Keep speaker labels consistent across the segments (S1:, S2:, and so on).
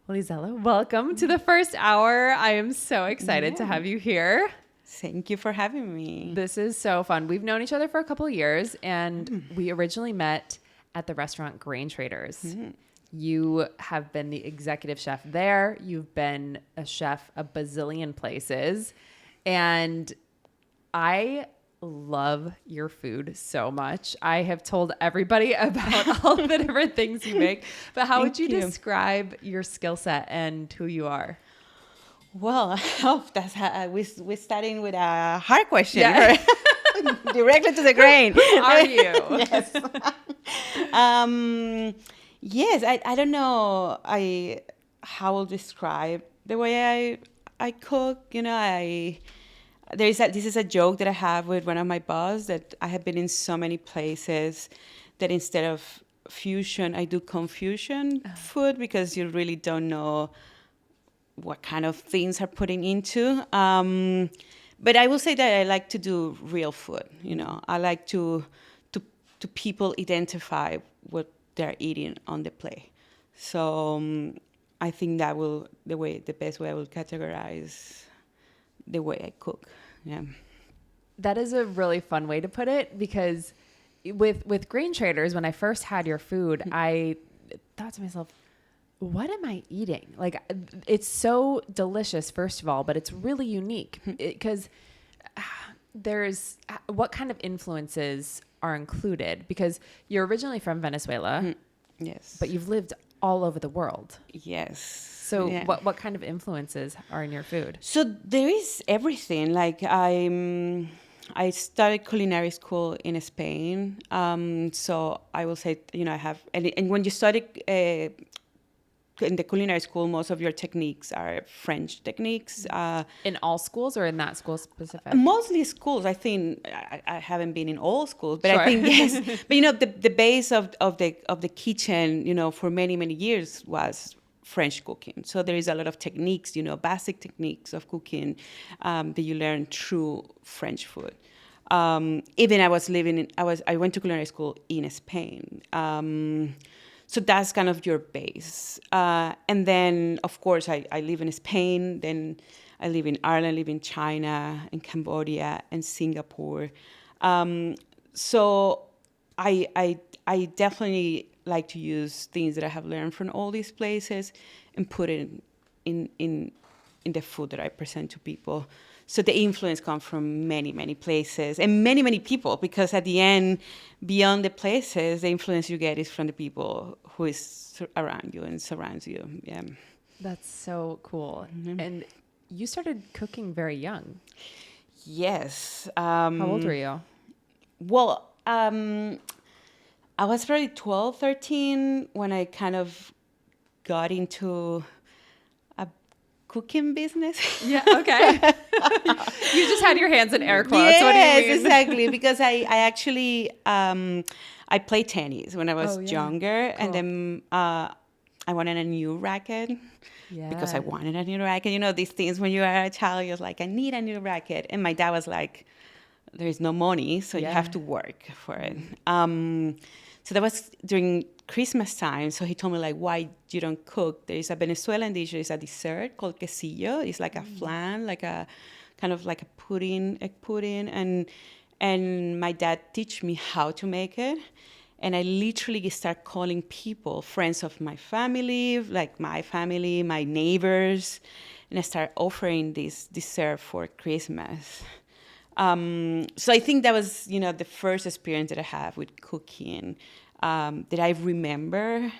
S1: Well, Gisela, welcome to the first hour. I am so excited to have you here.
S2: Thank you for having me.
S1: This is so fun. We've known each other for a couple of years, and we originally met at the restaurant Grain Traders. You have been the executive chef there. You've been a chef a bazillion places, and I love your food so much. I have told everybody about all the different things you make, but how would you describe your skill set and who you are?
S2: Well, that's we're starting with a hard question. Yeah. Directly to the grain.
S1: Who are you?
S2: Yes. Yes, I don't know how I'll describe the way I cook. You know, this is a joke that I have with one of my boss that I have been in so many places that instead of fusion, I do confusion food because you really don't know what kind of things are putting into. But I will say that I like to do real food. You know, I like to people identify what they're eating on the plate. So I think that the best way I will categorize the way I cook. Yeah.
S1: That is a really fun way to put it, because with Grain Traders, when I first had your food, I thought to myself, what am I eating? Like, it's so delicious, first of all, but it's really unique because there's what kind of influences are included, because you're originally from Venezuela.
S2: Yes.
S1: But you've lived all over the world.
S2: Yes.
S1: So what kind of influences are in your food?
S2: So there is everything. Like I started culinary school in Spain. So I will say, you know, I have, and when you study in the culinary school, most of your techniques are French techniques.
S1: In all schools or in that school specific?
S2: Mostly schools. I think I haven't been in all schools, but sure. I think yes. But you know, the base of the kitchen, you know, for many years was French cooking. So there is a lot of techniques, you know, basic techniques of cooking that you learn through French food. Even I went to culinary school in Spain. So that's kind of your base. And then, of course, I live in Spain. Then I live in Ireland, live in China, in Cambodia, and Singapore. So I definitely like to use things that I have learned from all these places and put it in the food that I present to people. So the influence comes from many places and many people, because at the end, beyond the places, the influence you get is from the people who is around you and surrounds you. Yeah.
S1: That's so cool. And you started cooking very young.
S2: Yes.
S1: How old were you?
S2: Well, I was probably 12, 13 when I kind of got into a cooking business.
S1: Yeah, okay. You just had your hands in air quotes.
S2: Yes,
S1: what do you mean?
S2: Exactly. Because I actually, I played tennis when I was younger. Cool. And then I wanted a new racket. Yeah. Because I wanted a new racket. You know, these things when you are a child, you're like, I need a new racket. And my dad was like, there is no money, so you have to work for it. So that was during Christmas time. So he told me, like, why you don't cook? There is a Venezuelan dish, there is a dessert called quesillo. It's like a flan, like a kind of like a pudding, egg pudding. And my dad teach me how to make it. And I literally start calling people, friends of my family, like my family, my neighbors. And I start offering this dessert for Christmas. So I think that was, you know, the first experience that I have with cooking that I remember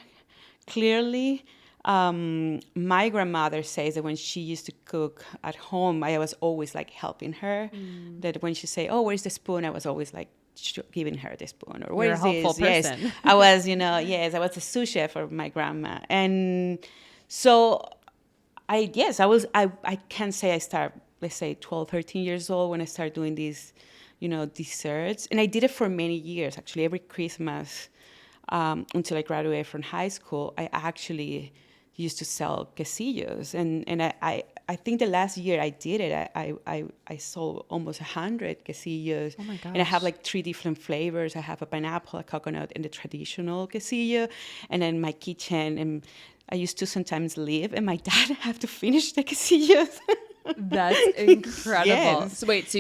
S2: clearly. My grandmother says that when she used to cook at home, I was always like helping her. That when she say, "Oh, where's the spoon?" I was always like giving her the spoon. Or where's this?
S1: Helpful person.
S2: Yes, I was, you know, yes, I was a sous chef for my grandma, and so I can say I start, let's say 12, 13 years old when I started doing these, you know, desserts. And I did it for many years, actually. Every Christmas until I graduated from high school, I actually used to sell quesillos. And I think the last year I did it, I sold almost 100 quesillos.
S1: Oh my gosh.
S2: And I have like 3 different flavors. I have a pineapple, a coconut, and the traditional quesillo. And then my kitchen, and I used to sometimes leave, and my dad have to finish the quesillos.
S1: That's incredible.
S2: Yes.
S1: So wait, so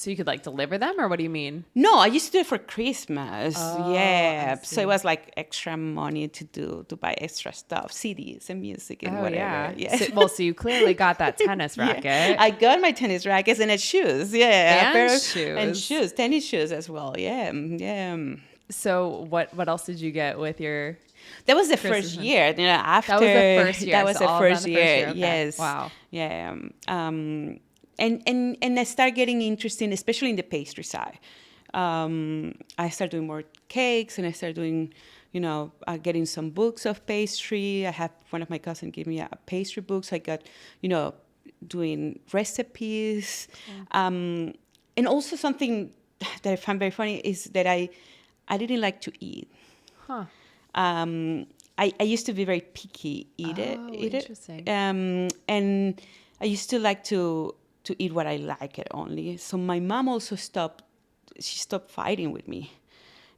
S1: you could like deliver them, or what do you mean?
S2: No, I used to do it for Christmas.
S1: Oh,
S2: yeah.
S1: I see.
S2: So it was like extra money to buy extra stuff, CDs and music and whatever.
S1: Yeah. So you clearly got that tennis racket.
S2: Yeah. I got my tennis rackets and shoes. Yeah.
S1: And shoes.
S2: And shoes, tennis shoes as well. Yeah. Yeah.
S1: So what else did you get with your...
S2: That was the first year. You know, after
S1: that was the first year.
S2: That was
S1: so
S2: the first year.
S1: Okay.
S2: Yes.
S1: Wow.
S2: Yeah. And I started getting interested, especially in the pastry side. I started doing more cakes, and I started doing, getting some books of pastry. I had one of my cousins give me a pastry book, so I got, doing recipes. And also something that I found very funny is that I didn't like to eat.
S1: Huh.
S2: I used to be very picky eater.
S1: Interesting.
S2: And I used to like to eat what I like it only. So my mom also stopped fighting with me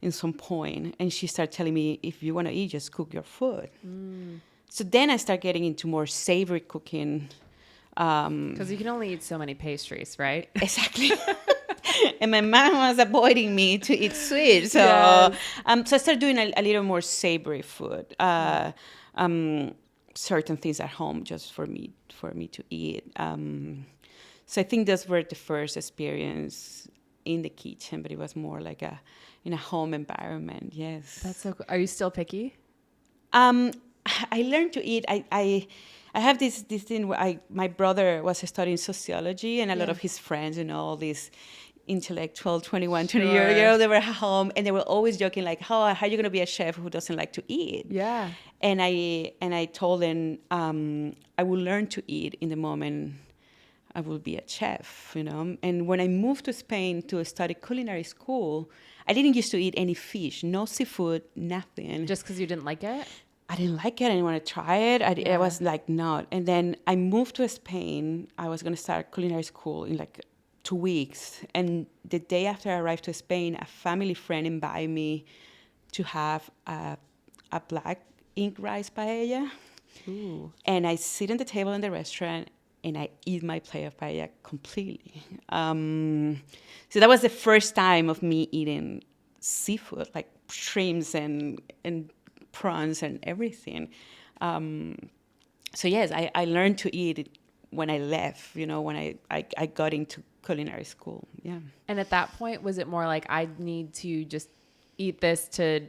S2: in some point, and she started telling me, if you want to eat, just cook your food. So then I started getting into more savory cooking.
S1: Because you can only eat so many pastries, right?
S2: Exactly. And my mom was avoiding me to eat sweet. So,
S1: Yes.
S2: So I started doing a little more savory food. Certain things at home just for me to eat. So I think those were the first experience in the kitchen, but it was more like in a home environment. Yes.
S1: That's so cool. Are you still picky?
S2: I learned to eat. I have this thing where my brother was studying sociology, and a lot of his friends, all these intellectual 21, 20-year-olds, they were at home, and they were always joking like, how are you going to be a chef who doesn't like to eat?
S1: Yeah.
S2: And I told them I will learn to eat in the moment I will be a chef, And when I moved to Spain to study culinary school, I didn't used to eat any fish, no seafood, nothing.
S1: Just because you didn't like it?
S2: I didn't like it. I didn't want to try it. I was like, not. And then I moved to Spain. I was going to start culinary school in like 2 weeks. And the day after I arrived to Spain, a family friend invited me to have a black ink rice paella.
S1: Ooh.
S2: And I sit on the table in the restaurant, and I eat my plate of paella completely. So that was the first time of me eating seafood, like shrimps and prawns and everything. So yes, I learned to eat it when I left, when I got into culinary school. Yeah.
S1: And at that point, was it more like, I need to just eat this to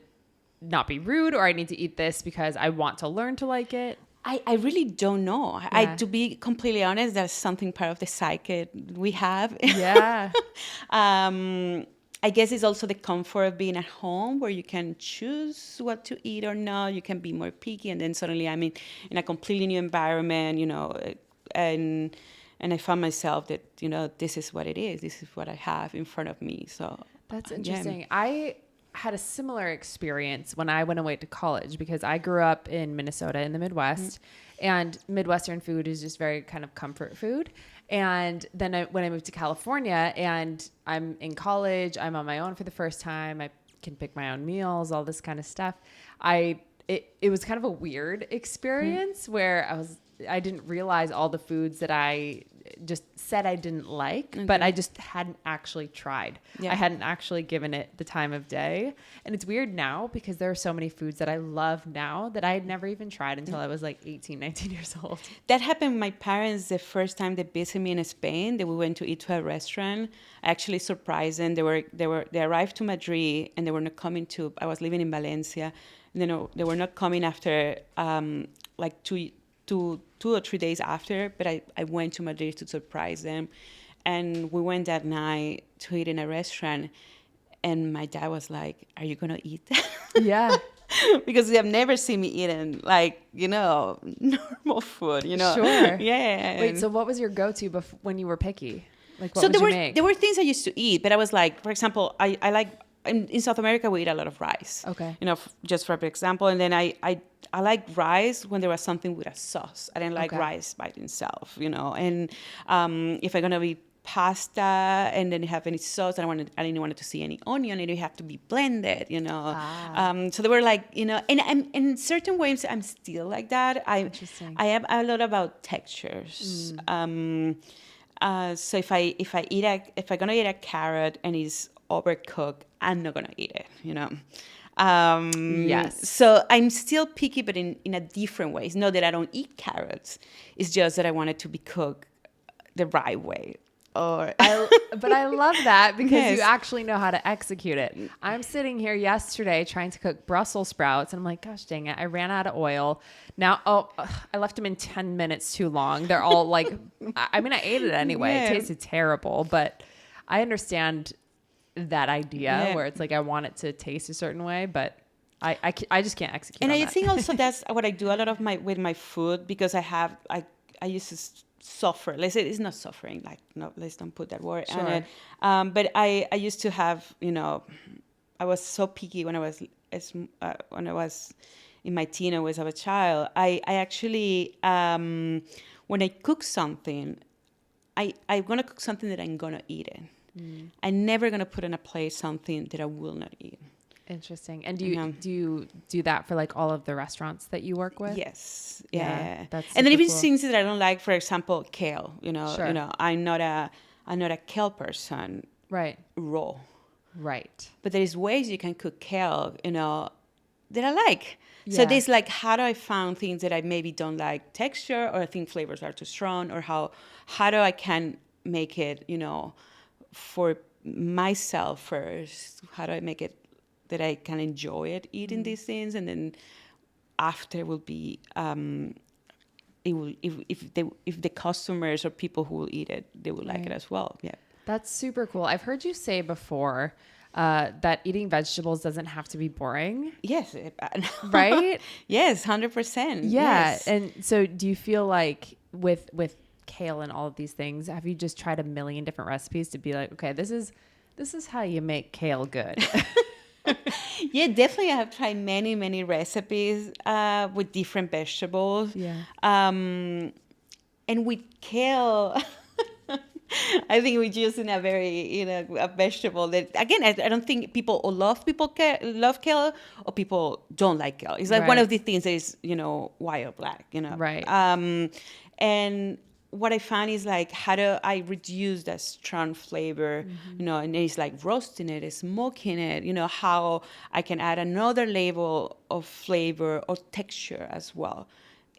S1: not be rude, or I need to eat this because I want to learn to like it?
S2: I really don't know.
S1: Yeah.
S2: To be completely honest, that's something part of the psyche we have.
S1: Yeah.
S2: I guess it's also the comfort of being at home, where you can choose what to eat or not. You can be more picky, and then suddenly I'm in a completely new environment, and I found myself that, this is what it is. This is what I have in front of me. So
S1: that's interesting. Yeah. I had a similar experience when I went away to college, because I grew up in Minnesota in the Midwest, and Midwestern food is just very kind of comfort food. And then when I moved to California, and I'm in college, I'm on my own for the first time. I can pick my own meals, all this kind of stuff. It was kind of a weird experience where I didn't realize all the foods that I just said I didn't like, but I just hadn't actually tried. Yeah. I hadn't actually given it the time of day. And it's weird now, because there are so many foods that I love now that I had never even tried until I was like 18, 19 years old.
S2: That happened with my parents the first time they visited me in Spain. That we went to eat to a restaurant. I actually surprised them. They arrived to Madrid, and they were not coming to, I was living in Valencia. And they were not coming after like two or 3 days after, but I went to Madrid to surprise them. And we went that night to eat in a restaurant, and my dad was like, are you going to eat that?
S1: Yeah.
S2: Because they have never seen me eating, like, normal food,
S1: Sure.
S2: Yeah.
S1: Wait, so what was your go-to when you were picky? Like, what would you make?
S2: There were things I used to eat, but I was like, for example, I like, in South America, we eat a lot of rice. Okay. Just for example, and then I like rice when there was something with a sauce. I didn't like rice by itself, And if I'm gonna be pasta, and then you have any sauce. I didn't want to see any onion, and it have to be blended, you know. So they were like, you know, and in certain ways I'm still like that. I am a lot about textures. So if I'm gonna eat a carrot and it's overcooked, I'm not gonna eat it, you know.
S1: Yes.
S2: So I'm still picky, but in a different way. It's not that I don't eat carrots. It's just that I want it to be cooked the right way. But
S1: I love that because
S2: Yes.
S1: you actually know how to execute it. I'm sitting here yesterday trying to cook Brussels sprouts, and I'm like, gosh dang it, I ran out of oil. Now, I left them in 10 minutes too long. They're all like, I mean, I ate it anyway.
S2: Yeah.
S1: It tasted terrible, but I understand that idea where it's like, I want it to taste a certain way, but I just can't execute
S2: And
S1: on
S2: I
S1: that.
S2: think also that's what I do a lot of with my food, because I used to suffer. Let's say it's not suffering. Like, no, let's don't put that word on it. But I used to have, you know, I was so picky when I was in my teen, or as a child. I actually when I cook something, I'm gonna cook something that I'm gonna eat it. I'm never gonna put on a plate something that I will not eat.
S1: Interesting. And do you do that for like all of the restaurants that you work with?
S2: Yes. Yeah.
S1: That's
S2: and then
S1: super
S2: even
S1: cool.
S2: things that I don't like, for example, kale.
S1: Sure.
S2: You know, I'm not a kale person.
S1: Right.
S2: Raw.
S1: Right.
S2: But there is ways you can cook kale, you know, that I like.
S1: Yeah.
S2: So there's like, how do I find things that I maybe don't like texture, or I think flavors are too strong, or how do I can make it, you know, for myself first? How do I make it that I can enjoy it eating these things, and then after will be it will, if the customers or people who will eat it, they will like it as well. Yeah,
S1: that's super cool. I've heard you say before that eating vegetables doesn't have to be boring.
S2: Yes.
S1: Right?
S2: Yes, 100%.
S1: Yeah.
S2: Yes.
S1: And so do you feel like with kale and all of these things, have you just tried a million different recipes to be like, okay, this is how you make kale good?
S2: Yeah, definitely. I have tried many recipes with different vegetables.
S1: Yeah.
S2: And with kale, I think we're using a very, you know, a vegetable that, again, I don't think people love kale, or people don't like kale. It's like one of the things that is, you know, white or black, you know.
S1: Right.
S2: And what I find is like, how do I reduce that strong flavor, you know, and it's like roasting it, smoking it, you know, how I can add another level of flavor or texture as well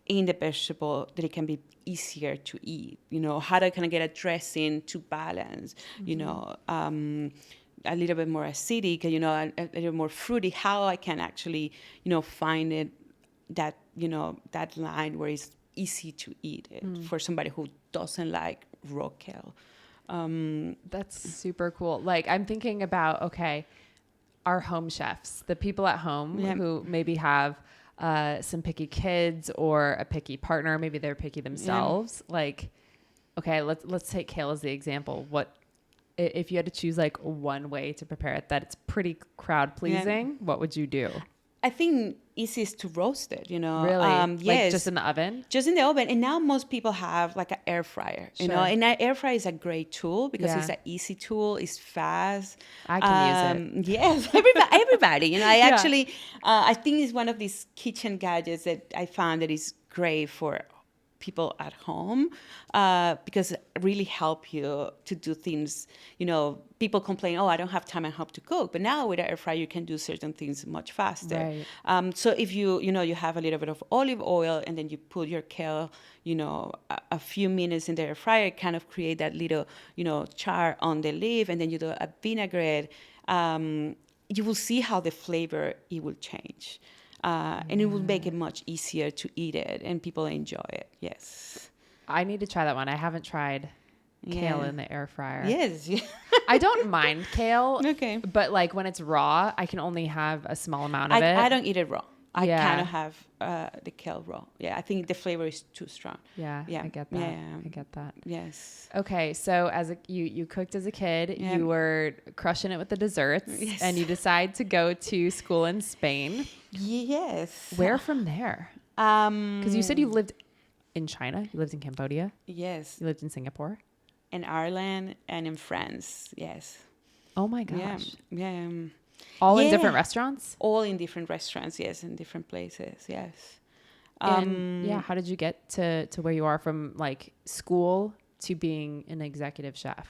S2: in the vegetable, that it can be easier to eat, you know, how do I kind of get a dressing to balance, you know, a little bit more acidic, you know, a little more fruity, how I can actually, you know, find it, that, you know, that line where it's easy to eat it for somebody who doesn't like raw kale.
S1: That's super cool. Like, I'm thinking about, okay, our home chefs, the people at home who maybe have some picky kids or a picky partner, maybe they're picky themselves. Like, okay, let's take kale as the example. What if you had to choose like one way to prepare it that it's pretty crowd pleasing? What would you do?
S2: I think easiest to roast it, you know.
S1: Really?
S2: Yes.
S1: Like just in the oven?
S2: Just in the oven. And now most people have like an air fryer, you know. And an air fryer is a great tool because it's an easy tool. It's fast.
S1: I can use it.
S2: Yes, everybody. You know, I actually, I think it's one of these kitchen gadgets that I found that is great for people at home because it really help you to do things. You know, people complain, oh, I don't have time and help to cook. But now with an air fryer, you can do certain things much faster.
S1: Right.
S2: So if you have a little bit of olive oil and then you put your kale, you know, a few minutes in the air fryer, kind of create that little, you know, char on the leaf, and then you do a vinaigrette, you will see how the flavor, it will change. And it will make it much easier to eat it, and people enjoy it. Yes.
S1: I need to try that one. I haven't tried kale in the air fryer.
S2: Yes.
S1: I don't mind kale.
S2: Okay.
S1: But like when it's raw, I can only have a small amount of it.
S2: I don't eat it raw. I
S1: Yeah.
S2: kind of have the kale raw. Yeah, I think the flavor is too strong.
S1: Yeah,
S2: Yeah.
S1: I get that.
S2: Yeah.
S1: I get that.
S2: Yes.
S1: Okay, so as you cooked as a kid,
S2: Yeah.
S1: you were crushing it with the desserts,
S2: Yes.
S1: and you decide to go to school in Spain.
S2: Yes.
S1: Where from there? Because you said you lived in China, you lived in Cambodia,
S2: Yes.
S1: you lived in Singapore.
S2: in Ireland, and in France. Yes.
S1: Oh my gosh.
S2: Yeah.
S1: All in different restaurants?
S2: All in different restaurants, yes, in different places, yes.
S1: And how did you get to where you are from like school to being an executive chef?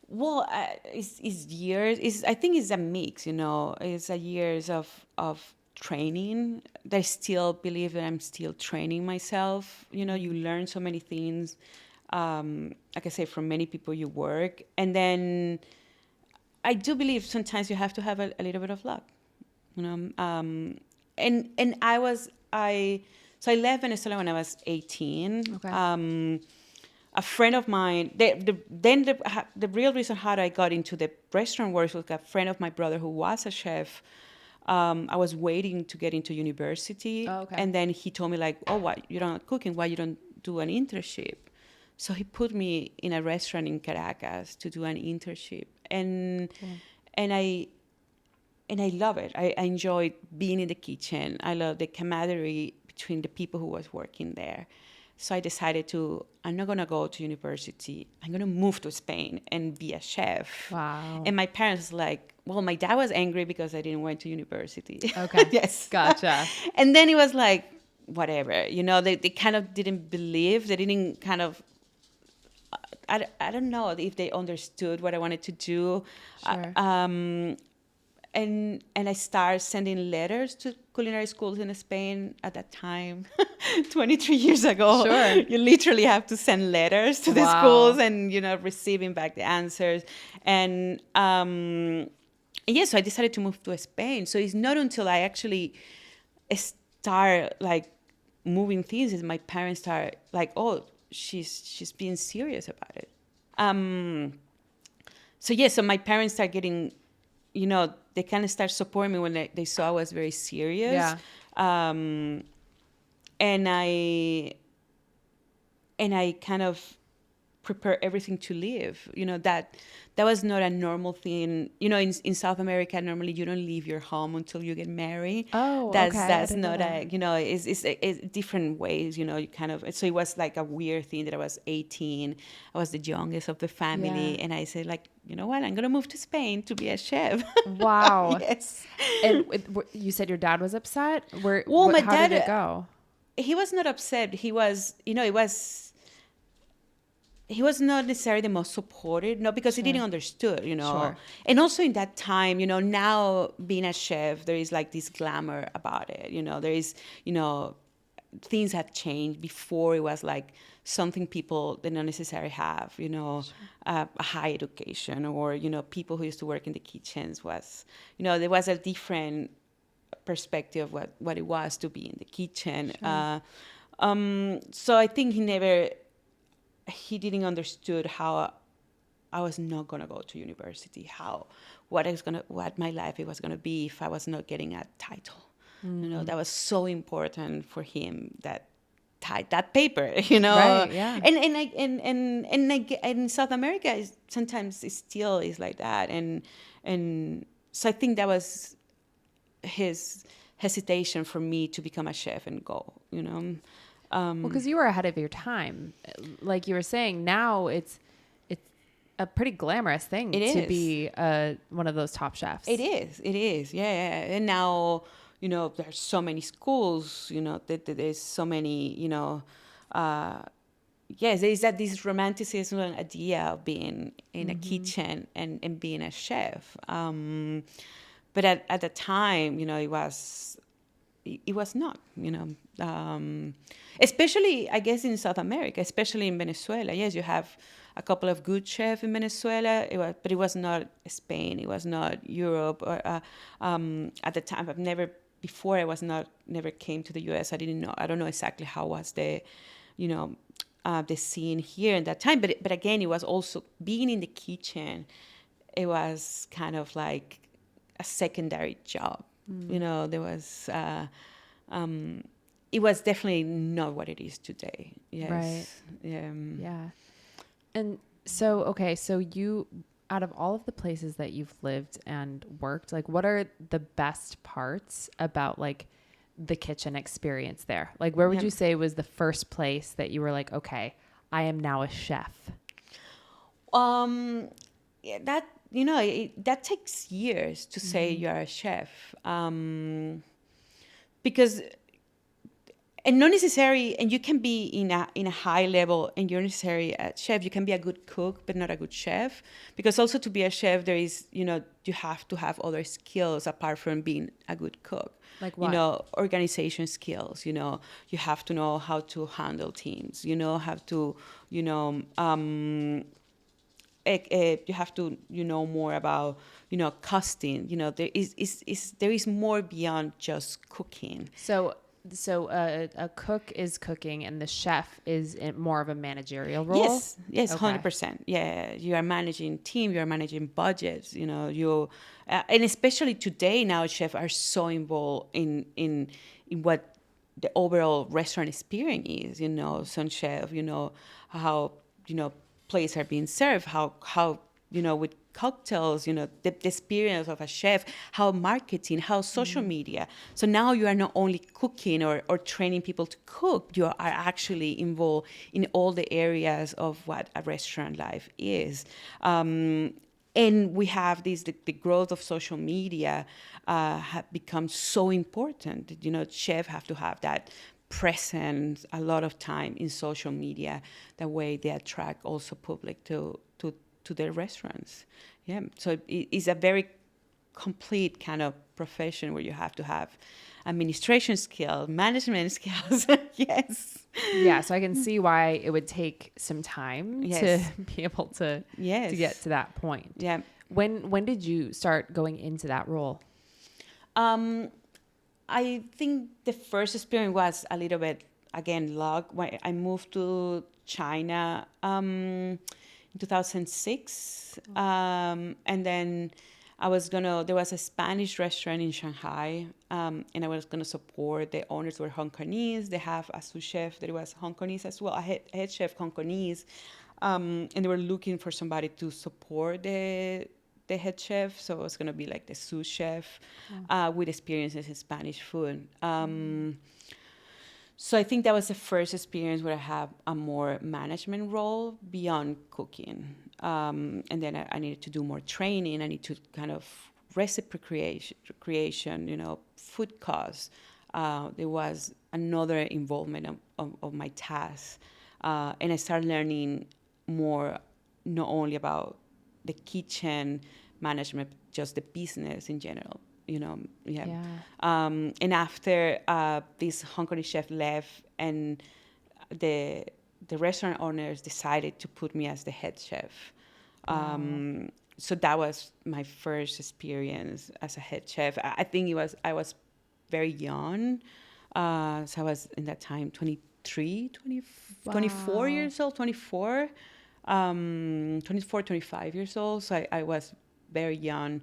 S2: Well, it's years. I think it's a mix, It's a years of training. I still believe that I'm still training myself. You learn so many things, like I say, from many people you work. And then I do believe sometimes you have to have a little bit of luck, And I left Venezuela when I was 18.
S1: Okay.
S2: A friend of mine, the real reason how I got into the restaurant world was a friend of my brother who was a chef. I was waiting to get into university.
S1: Oh, okay.
S2: And then he told me like, oh, what, you're not cooking? Why you don't do an internship? So he put me in a restaurant in Caracas to do an internship. And I love it. I enjoyed being in the kitchen. I love the camaraderie between the people who was working there. So I decided I'm not going to go to university. I'm going to move to Spain and be a chef.
S1: Wow.
S2: And my parents were like, well, my dad was angry because I didn't went to university.
S1: Okay.
S2: Yes.
S1: Gotcha.
S2: And then it was like, whatever, they kind of didn't believe. They didn't kind of, I don't know if they understood what I wanted to do.
S1: Sure.
S2: And I started sending letters to culinary schools in Spain at that time, 23 years ago.
S1: Sure.
S2: You literally have to send letters to the schools and, receiving back the answers. And so I decided to move to Spain. So it's not until I actually start like moving things is my parents start like, oh, she's being serious about it. So my parents start getting, they kind of start supporting me when they saw I was very serious.
S1: Yeah.
S2: And I kind of prepare everything to leave. That was not a normal thing. In South America, normally you don't leave your home until you get married.
S1: Oh,
S2: that's
S1: okay.
S2: That's not it's different ways. You kind of. So it was like a weird thing that I was 18. I was the youngest of the family, and I said like, you know what? I'm gonna move to Spain to be a chef.
S1: Wow.
S2: Yes.
S1: And you said your dad was upset.
S2: My
S1: how
S2: dad,
S1: did it go?
S2: He was not upset. He was, he was not necessarily the most supportive, because he didn't understood,
S1: Sure.
S2: And also in that time, now being a chef, there is like this glamour about it, there is, things have changed. Before it was like something people did not necessarily have, sure. A high education or, people who used to work in the kitchens was, there was a different perspective of what it was to be in the kitchen. Sure. So I think he didn't understood how I was not gonna go to university, what my life it was gonna be if I was not getting a title. That was so important for him, that paper,
S1: Right, yeah.
S2: And in South America, sometimes it still is like that, and so I think that was his hesitation for me to become a chef and go,
S1: Well, because you were ahead of your time. Like you were saying, now it's a pretty glamorous thing to be one of those top chefs.
S2: It is, yeah. And now, there's so many schools, there's so many, yes, there is this romanticism idea of being in a kitchen and being a chef. But at the time, it was not, especially, I guess, in South America, especially in Venezuela. Yes, you have a couple of good chefs in Venezuela, but it was not Spain. It was not Europe. Or, at the time, before I never came to the U.S. I didn't know. I don't know exactly how was the scene here in that time. But again, it was also being in the kitchen. It was kind of like a secondary job. There was. It was definitely not what it is today. Yes.
S1: Right. Yeah. And so you, out of all of the places that you've lived and worked, like what are the best parts about like the kitchen experience there? Like where would you say was the first place that you were like, okay, I am now a chef?
S2: Yeah, that that takes years to say you're a chef, because and not necessary, and you can be in a high level and you're necessarily a chef. You can be a good cook but not a good chef, because also to be a chef there is you have to have other skills apart from being a good cook.
S1: Like what?
S2: Organization skills. You have to know how to handle teams. Have to you have to more about costing. There is more beyond just cooking.
S1: So a cook is cooking and the chef is more of a managerial role?
S2: Yes,
S1: Okay.
S2: 100%. Yeah, you are managing team, you are managing budgets, and especially today now chefs are so involved in what the overall restaurant experience is. Some chef, how, plates are being served, how with cocktails, the experience of a chef, how marketing, how social media. So now you are not only cooking or training people to cook, you are actually involved in all the areas of what a restaurant life is. And we have the growth of social media have become so important. Chefs have to have that presence a lot of time in social media. That way they attract also public to their restaurants. Yeah, so it's a very complete kind of profession where you have to have administration skills, management skills. Yes.
S1: Yeah, so I can see why it would take some time to be able to get to that point.
S2: Yeah.
S1: When did you start going into that role?
S2: I think the first experience was a little bit, again, luck. When I moved to China in 2006, and then there was a Spanish restaurant in Shanghai, and I was gonna support. The owners were Hong Kongese. They have a sous chef that was Hong Kongese as well, a head chef Hong Kongese, and they were looking for somebody to support the head chef. So it was gonna be like the sous chef with experiences in Spanish food. So I think that was the first experience where I have a more management role beyond cooking. And then I needed to do more training. I need to kind of recipe creation, food costs. There was another involvement of my tasks. And I started learning more, not only about the kitchen management, just the business in general. And after this Hong Kong chef left, and the restaurant owners decided to put me as the head chef. So that was my first experience as a head chef. I think I was very young. So I was in that time 23, 24 years old, 24, 25 years old. So I was very young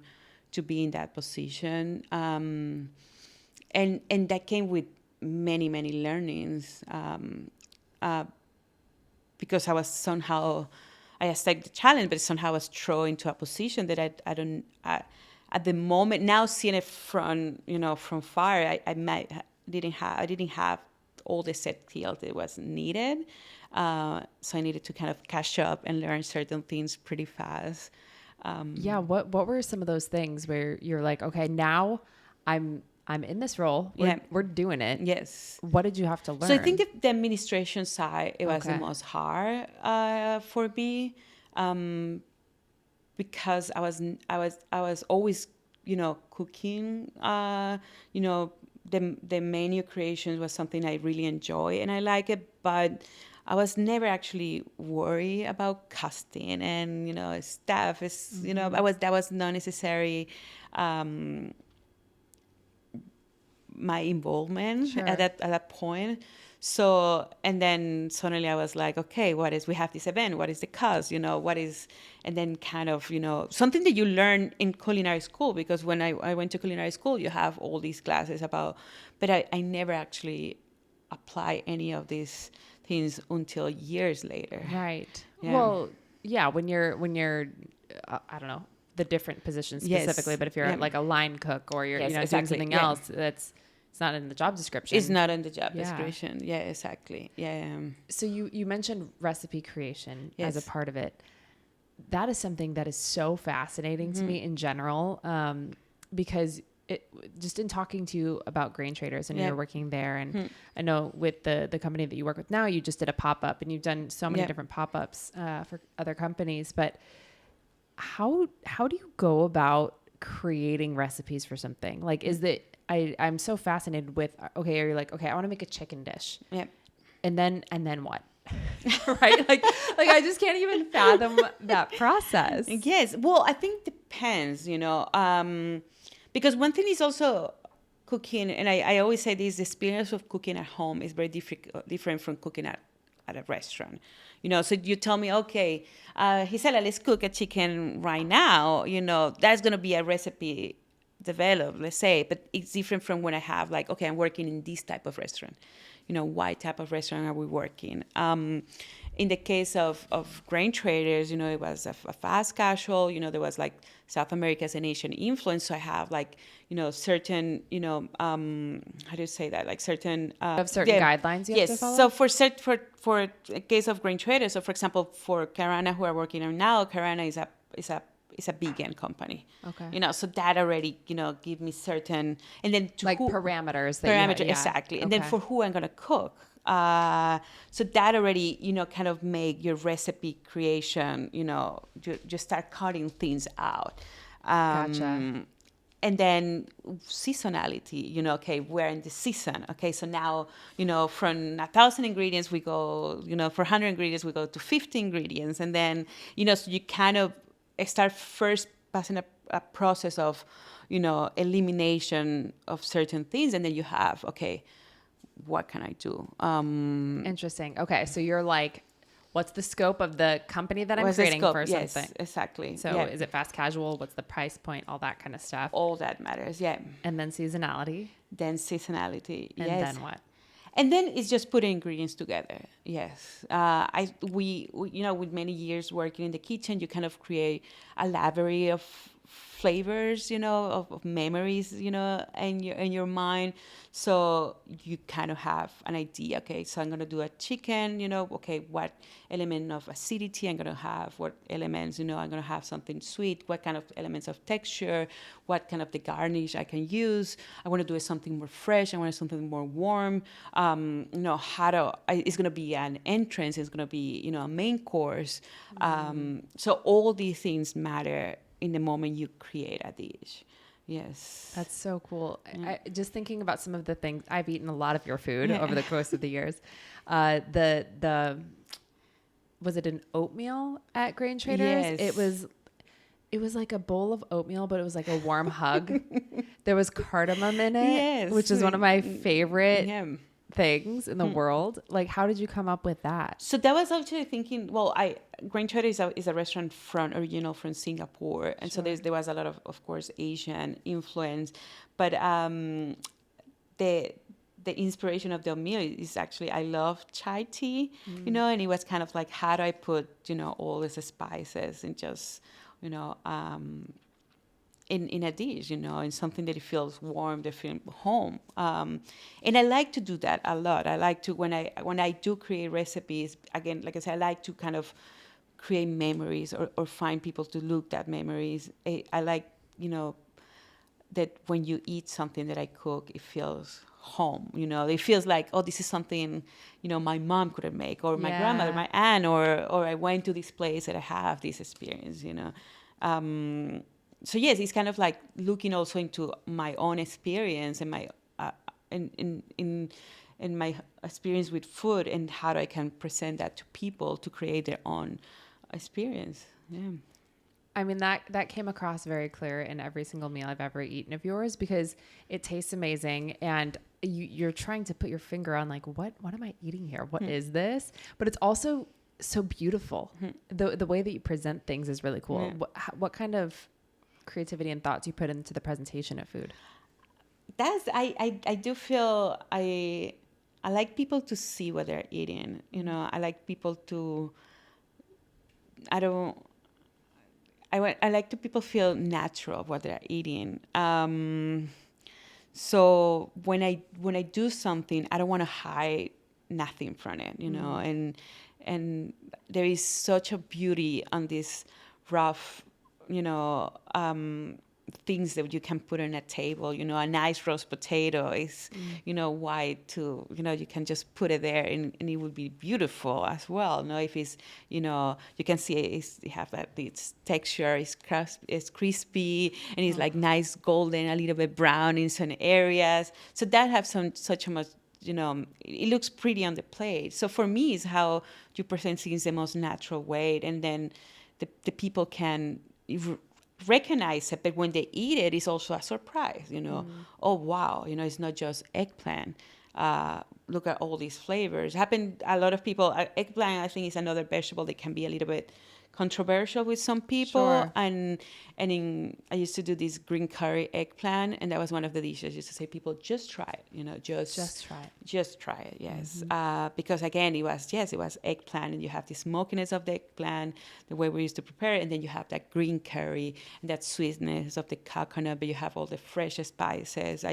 S2: to be in that position. And that came with many, many learnings, because I was somehow, I accepted the challenge, but somehow I was thrown into a position that I don't, at the moment, now seeing it from far, I didn't have all the set skills that was needed. So I needed to kind of catch up and learn certain things pretty fast.
S1: What were some of those things where you're like, okay, now I'm in this role. We're doing it.
S2: Yes.
S1: What did you have to learn?
S2: So I think the administration side, it was the most hard for me, because I was always cooking. The menu creations was something I really enjoy and I like it, but I was never actually worried about costing and staff is that was not necessary my involvement at that point. So, and then suddenly I was like, okay, we have this event, what is the cost, and then kind of, something that you learn in culinary school, because when I went to culinary school, you have all these classes but I never actually apply any of these things until years later.
S1: Right. Yeah. Well, yeah, when you're I don't know the different positions specifically, but if you're like a line cook or you're doing something else, it's not in the job description.
S2: It's not in the job description. Yeah, exactly. Yeah.
S1: So you mentioned recipe creation as a part of it. that is something that is so fascinating to me in general, because just in talking to you about Grain Traders and you're working there, and I know with the company that you work with now, you just did a pop-up and you've done so many different pop-ups for other companies, but how do you go about creating recipes for something? Like, is that I'm so fascinated with, okay, are you like, okay, I want to make a chicken dish. Yeah. And then what? Right? Like I just can't even fathom that process.
S2: Yes. Well, I think depends, because one thing is also cooking, and I always say this, the experience of cooking at home is very different from cooking at a restaurant. So you tell me, okay, Gisela, let's cook a chicken right now. That's going to be a recipe developed, let's say, but it's different from when I have like, okay, I'm working in this type of restaurant. What type of restaurant are we working? In the case of Grain Traders, it was a fast casual. There was like South America as an Asian influence. So I have like, certain, how do you say that? Like certain
S1: guidelines you have to follow?
S2: So for a case of Grain Traders, so for example, for Carana, who are working on now, Carana is a vegan company. Okay. So that already, give me certain, and then
S1: like parameters.
S2: Exactly. And then for who I'm going to cook. So that already, kind of make your recipe creation, just start cutting things out.
S1: Gotcha.
S2: And then seasonality, okay, we're in the season. Okay, so now, from 1,000 ingredients, we go, for 100 ingredients, we go to 50 ingredients. And then, so you kind of start first passing a process of, elimination of certain things. And then you have, okay, what can I do?
S1: Interesting. Okay. So you're like, what's the scope of the company that I'm creating for something?
S2: Yes, exactly.
S1: So is it fast casual? What's the price point? All that kind of stuff.
S2: All that matters. Yeah.
S1: And then seasonality.
S2: And
S1: then what?
S2: And then it's just putting ingredients together. Yes. We with many years working in the kitchen, you kind of create a library of flavors, of memories, in your mind. So you kind of have an idea. Okay, so I'm going to do a chicken, okay, what element of acidity I'm going to have, what elements, I'm going to have something sweet, what kind of elements of texture, what kind of the garnish I can use. I want to do something more fresh. I want something more warm. It's going to be an entrance. It's going to be, a main course. So all these things matter in the moment you create a dish. Yes.
S1: That's so cool. Just thinking about some of the things, I've eaten a lot of your food over the course of the years. Was it an oatmeal at Grain Traders?
S2: Yes.
S1: It was like a bowl of oatmeal, but it was like a warm hug. There was cardamom in it, which is one of my favorite things in the world. Like, how did you come up with that?
S2: So that was actually thinking, Grain Traders is a restaurant original from Singapore. And so there was a lot of course, Asian influence. But the inspiration of the meal is actually, I love chai tea, and it was kind of like, how do I put, all these spices and just, in a dish, in something that it feels warm, that feels home. And I like to do that a lot. I like to, when I do create recipes, again, like I said, I like to kind of create memories or find people to look at memories. I like, that when you eat something that I cook, it feels home, it feels like, oh, this is something, my mom couldn't make, or my grandmother, my aunt, or I went to this place that I have this experience, So yes, it's kind of like looking also into my own experience and my in my experience with food, and how I can present that to people to create their own experience. Yeah.
S1: I mean, that came across very clear in every single meal I've ever eaten of yours, because it tastes amazing, and you're trying to put your finger on like, what am I eating here? What is this? But it's also so beautiful. The way that you present things is really cool. What kind of creativity and thoughts you put into the presentation of food?
S2: I do feel I like people to see what they're eating. I like people to, I like to people feel natural what they're eating. So when I do something, I don't want to hide nothing from it, and there is such a beauty on this rough, things that you can put on a table. A nice roast potato is, white to, you can just put it there and it would be beautiful as well. If it's, you can see it have that its texture, it's crispy and it's like nice golden, a little bit brown in some areas. So that have such a much, it looks pretty on the plate. So for me, it's how you present things the most natural way, and then the people can recognize it, but when they eat it, it's also a surprise, Oh, wow, it's not just eggplant. Look at all these flavors. A lot of people, eggplant, I think, is another vegetable that can be a little bit controversial with some people.
S1: Sure.
S2: I used to do this green curry eggplant, and that was one of the dishes. I used to say, people, just try it,
S1: just try it.
S2: Just try it, yes. Because again, it was eggplant, and you have the smokiness of the eggplant, the way we used to prepare it, and then you have that green curry and that sweetness of the coconut, but you have all the fresh spices.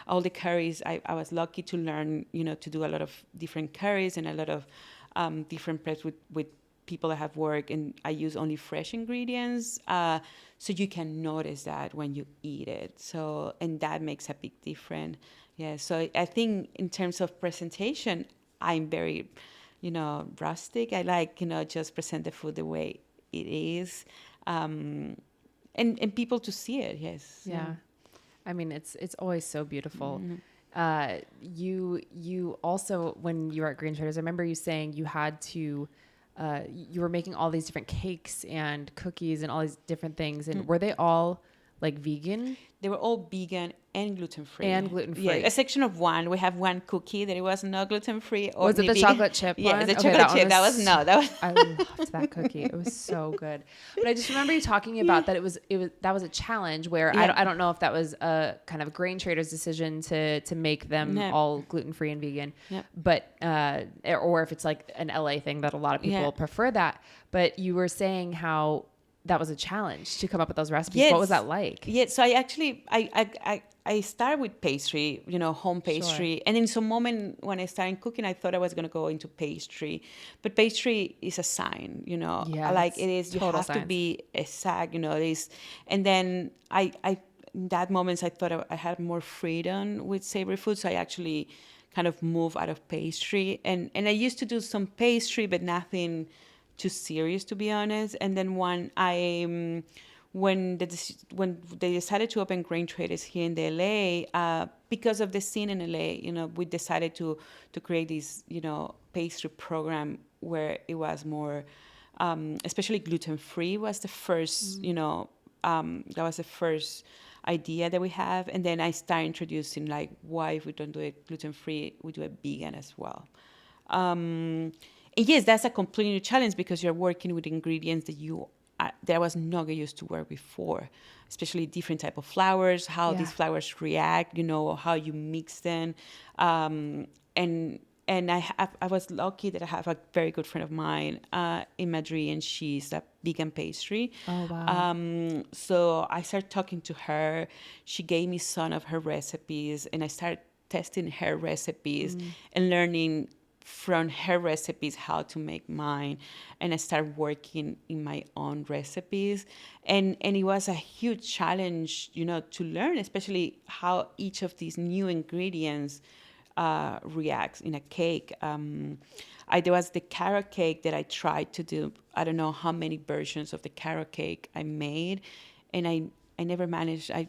S2: All the curries, I was lucky to learn, to do a lot of different curries and a lot of different preps with people that have worked, and I use only fresh ingredients, so you can notice that when you eat it. So, and that makes a big difference. Yeah. So I think in terms of presentation, I'm very, rustic. I like, just present the food the way it is, and people to see it. Yes.
S1: Yeah. I mean, it's always so beautiful. You also, when you were at Green Traders, I remember you saying you had to. You were making all these different cakes and cookies and all these different things. And were they all like vegan?
S2: They were all vegan and gluten-free.
S1: Yeah,
S2: a section of one. We have one cookie that it was not gluten-free.
S1: Was it the chocolate chip one?
S2: Yeah, the chocolate chip. That was.
S1: I loved that cookie. It was so good. But I just remember you talking about that that was a challenge where I don't know if that was a kind of Grain Traders decision to make them all gluten-free and vegan, but or if it's like an LA thing that a lot of people prefer that. But you were saying how that was a challenge to come up with those recipes. Yes. What was that like?
S2: Yeah, so I started with pastry, home pastry. Sure. And in some moment when I started cooking, I thought I was going to go into pastry. But pastry is a sign, like it is, you have to be exact, it is. And then in that moment, I thought I had more freedom with savory food. So I actually kind of moved out of pastry. And I used to do some pastry, but nothing too serious, to be honest. And then when they decided to open Grain Traders here in the LA, because of the scene in LA, we decided to create this, pastry program where it was more, especially gluten-free was the first, that was the first idea that we have. And then I started introducing like, why if we don't do it gluten-free, we do it vegan as well. And yes, that's a completely new challenge because you're working with ingredients that I was not used to work before, especially different type of flours, how these flours react, how you mix them. And I was lucky that I have a very good friend of mine in Madrid, and she's a vegan pastry.
S1: Oh, wow.
S2: So I started talking to her. She gave me some of her recipes, and I started testing her recipes and learning from her recipes how to make mine, and I started working in my own recipes, and it was a huge challenge, to learn, especially how each of these new ingredients reacts in a cake. There was the carrot cake that I tried to do. I don't know how many versions of the carrot cake I made, and I never managed. I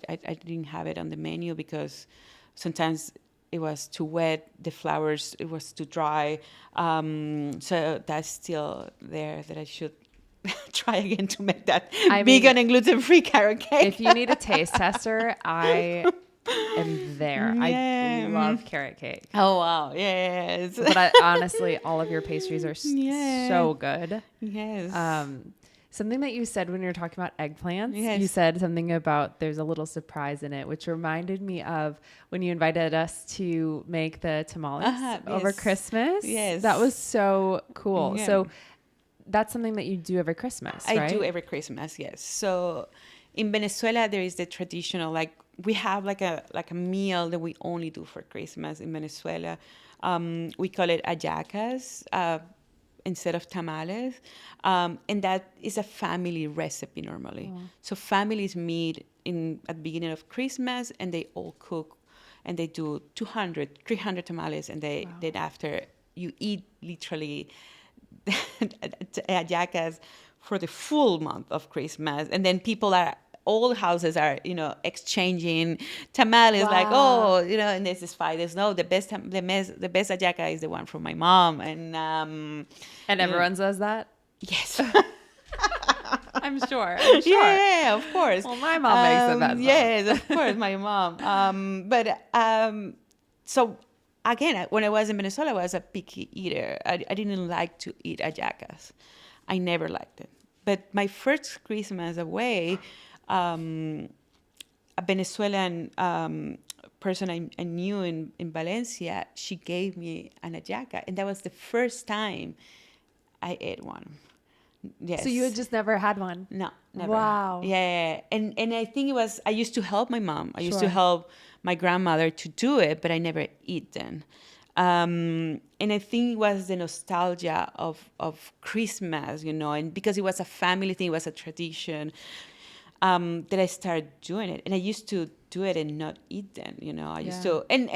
S2: didn't have it on the menu because sometimes it was too wet, the flours, it was too dry. So that's still there that I should try again to make that vegan and gluten-free carrot cake.
S1: If you need a taste tester, I am there. Yeah. I love carrot cake.
S2: Oh, wow. Yes.
S1: But honestly, all of your pastries are so good.
S2: Yes.
S1: Something that you said when you were talking about eggplants,
S2: yes.
S1: You said something about there's a little surprise in it, which reminded me of when you invited us to make the tamales over Christmas.
S2: Yes.
S1: That was so cool. Yeah. So that's something that you do every Christmas, right?
S2: I do every Christmas, yes. So in Venezuela, there is the traditional, like we have like a meal that we only do for Christmas in Venezuela. We call it hallacas. instead of tamales. And that is a family recipe normally. So families meet at the beginning of Christmas, and they all cook, and they do 200, 300 tamales, and then after you eat literally hallacas for the full month of Christmas. And then all houses are, exchanging tamales, like, and there's this fight. There's no, the best hallaca is the one from my mom. And
S1: everyone says that?
S2: Yes.
S1: I'm sure.
S2: Yeah, of course.
S1: Well, my mom makes the best.
S2: Yes, of course, my mom. So again, when I was in Venezuela, I was a picky eater. I didn't like to eat hallacas. I never liked it. But my first Christmas away, a Venezuelan person I knew in Valencia, she gave me an hallaca, and that was the first time I ate one. Yes.
S1: So you had just never had one?
S2: No, never.
S1: Wow.
S2: Yeah. And I think I used to help my mom. I used to help my grandmother to do it, but I never eat them. And I think it was the nostalgia of Christmas, and because it was a family thing, it was a tradition, that I started doing it. And I used to do it and not eat them, I used to, and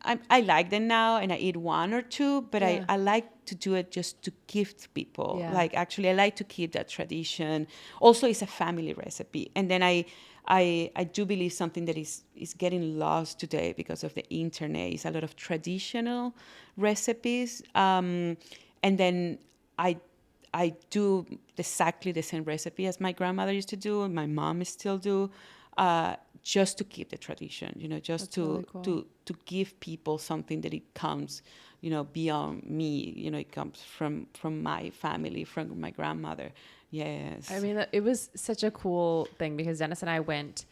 S2: I like them now, and I eat one or two, but I like to do it just to gift people.
S1: Yeah.
S2: Like, actually, I like to keep that tradition. Also, it's a family recipe. And then I do believe something that is getting lost today because of the internet is a lot of traditional recipes. And then I do exactly the same recipe as my grandmother used to do, and my mom still do, just to keep the tradition, just
S1: That's
S2: to,
S1: really cool.
S2: to give people something that it comes, beyond me, it comes from my family, from my grandmother. Yes.
S1: I mean, it was such a cool thing because Dennis and I went,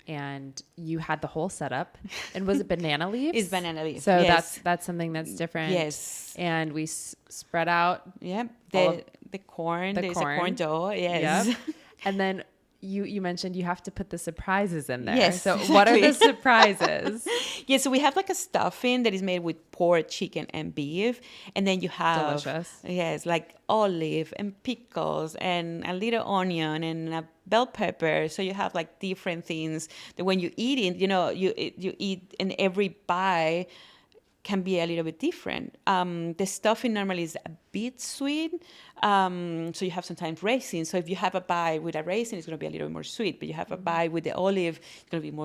S1: and you had the whole setup. And was it banana leaves?
S2: It's banana leaves.
S1: So
S2: yes.
S1: that's something that's different.
S2: Yes.
S1: And we spread out.
S2: Yeah. The corn. There's a corn dough. Yes.
S1: Yep. And then you mentioned you have to put the surprises in there.
S2: Yes.
S1: So what are the surprises?
S2: Yeah, so we have like a stuffing that is made with pork, chicken, and beef. And then you have...
S1: Delicious.
S2: Yes, like olive and pickles and a little onion and a bell pepper. So you have like different things that when you eat it, you eat, and every bite can be a little bit different. The stuffing normally is a bit sweet. So you have sometimes raisins. So if you have a bite with a raisin, it's going to be a little bit more sweet. But you have a bite with the olive, it's going to be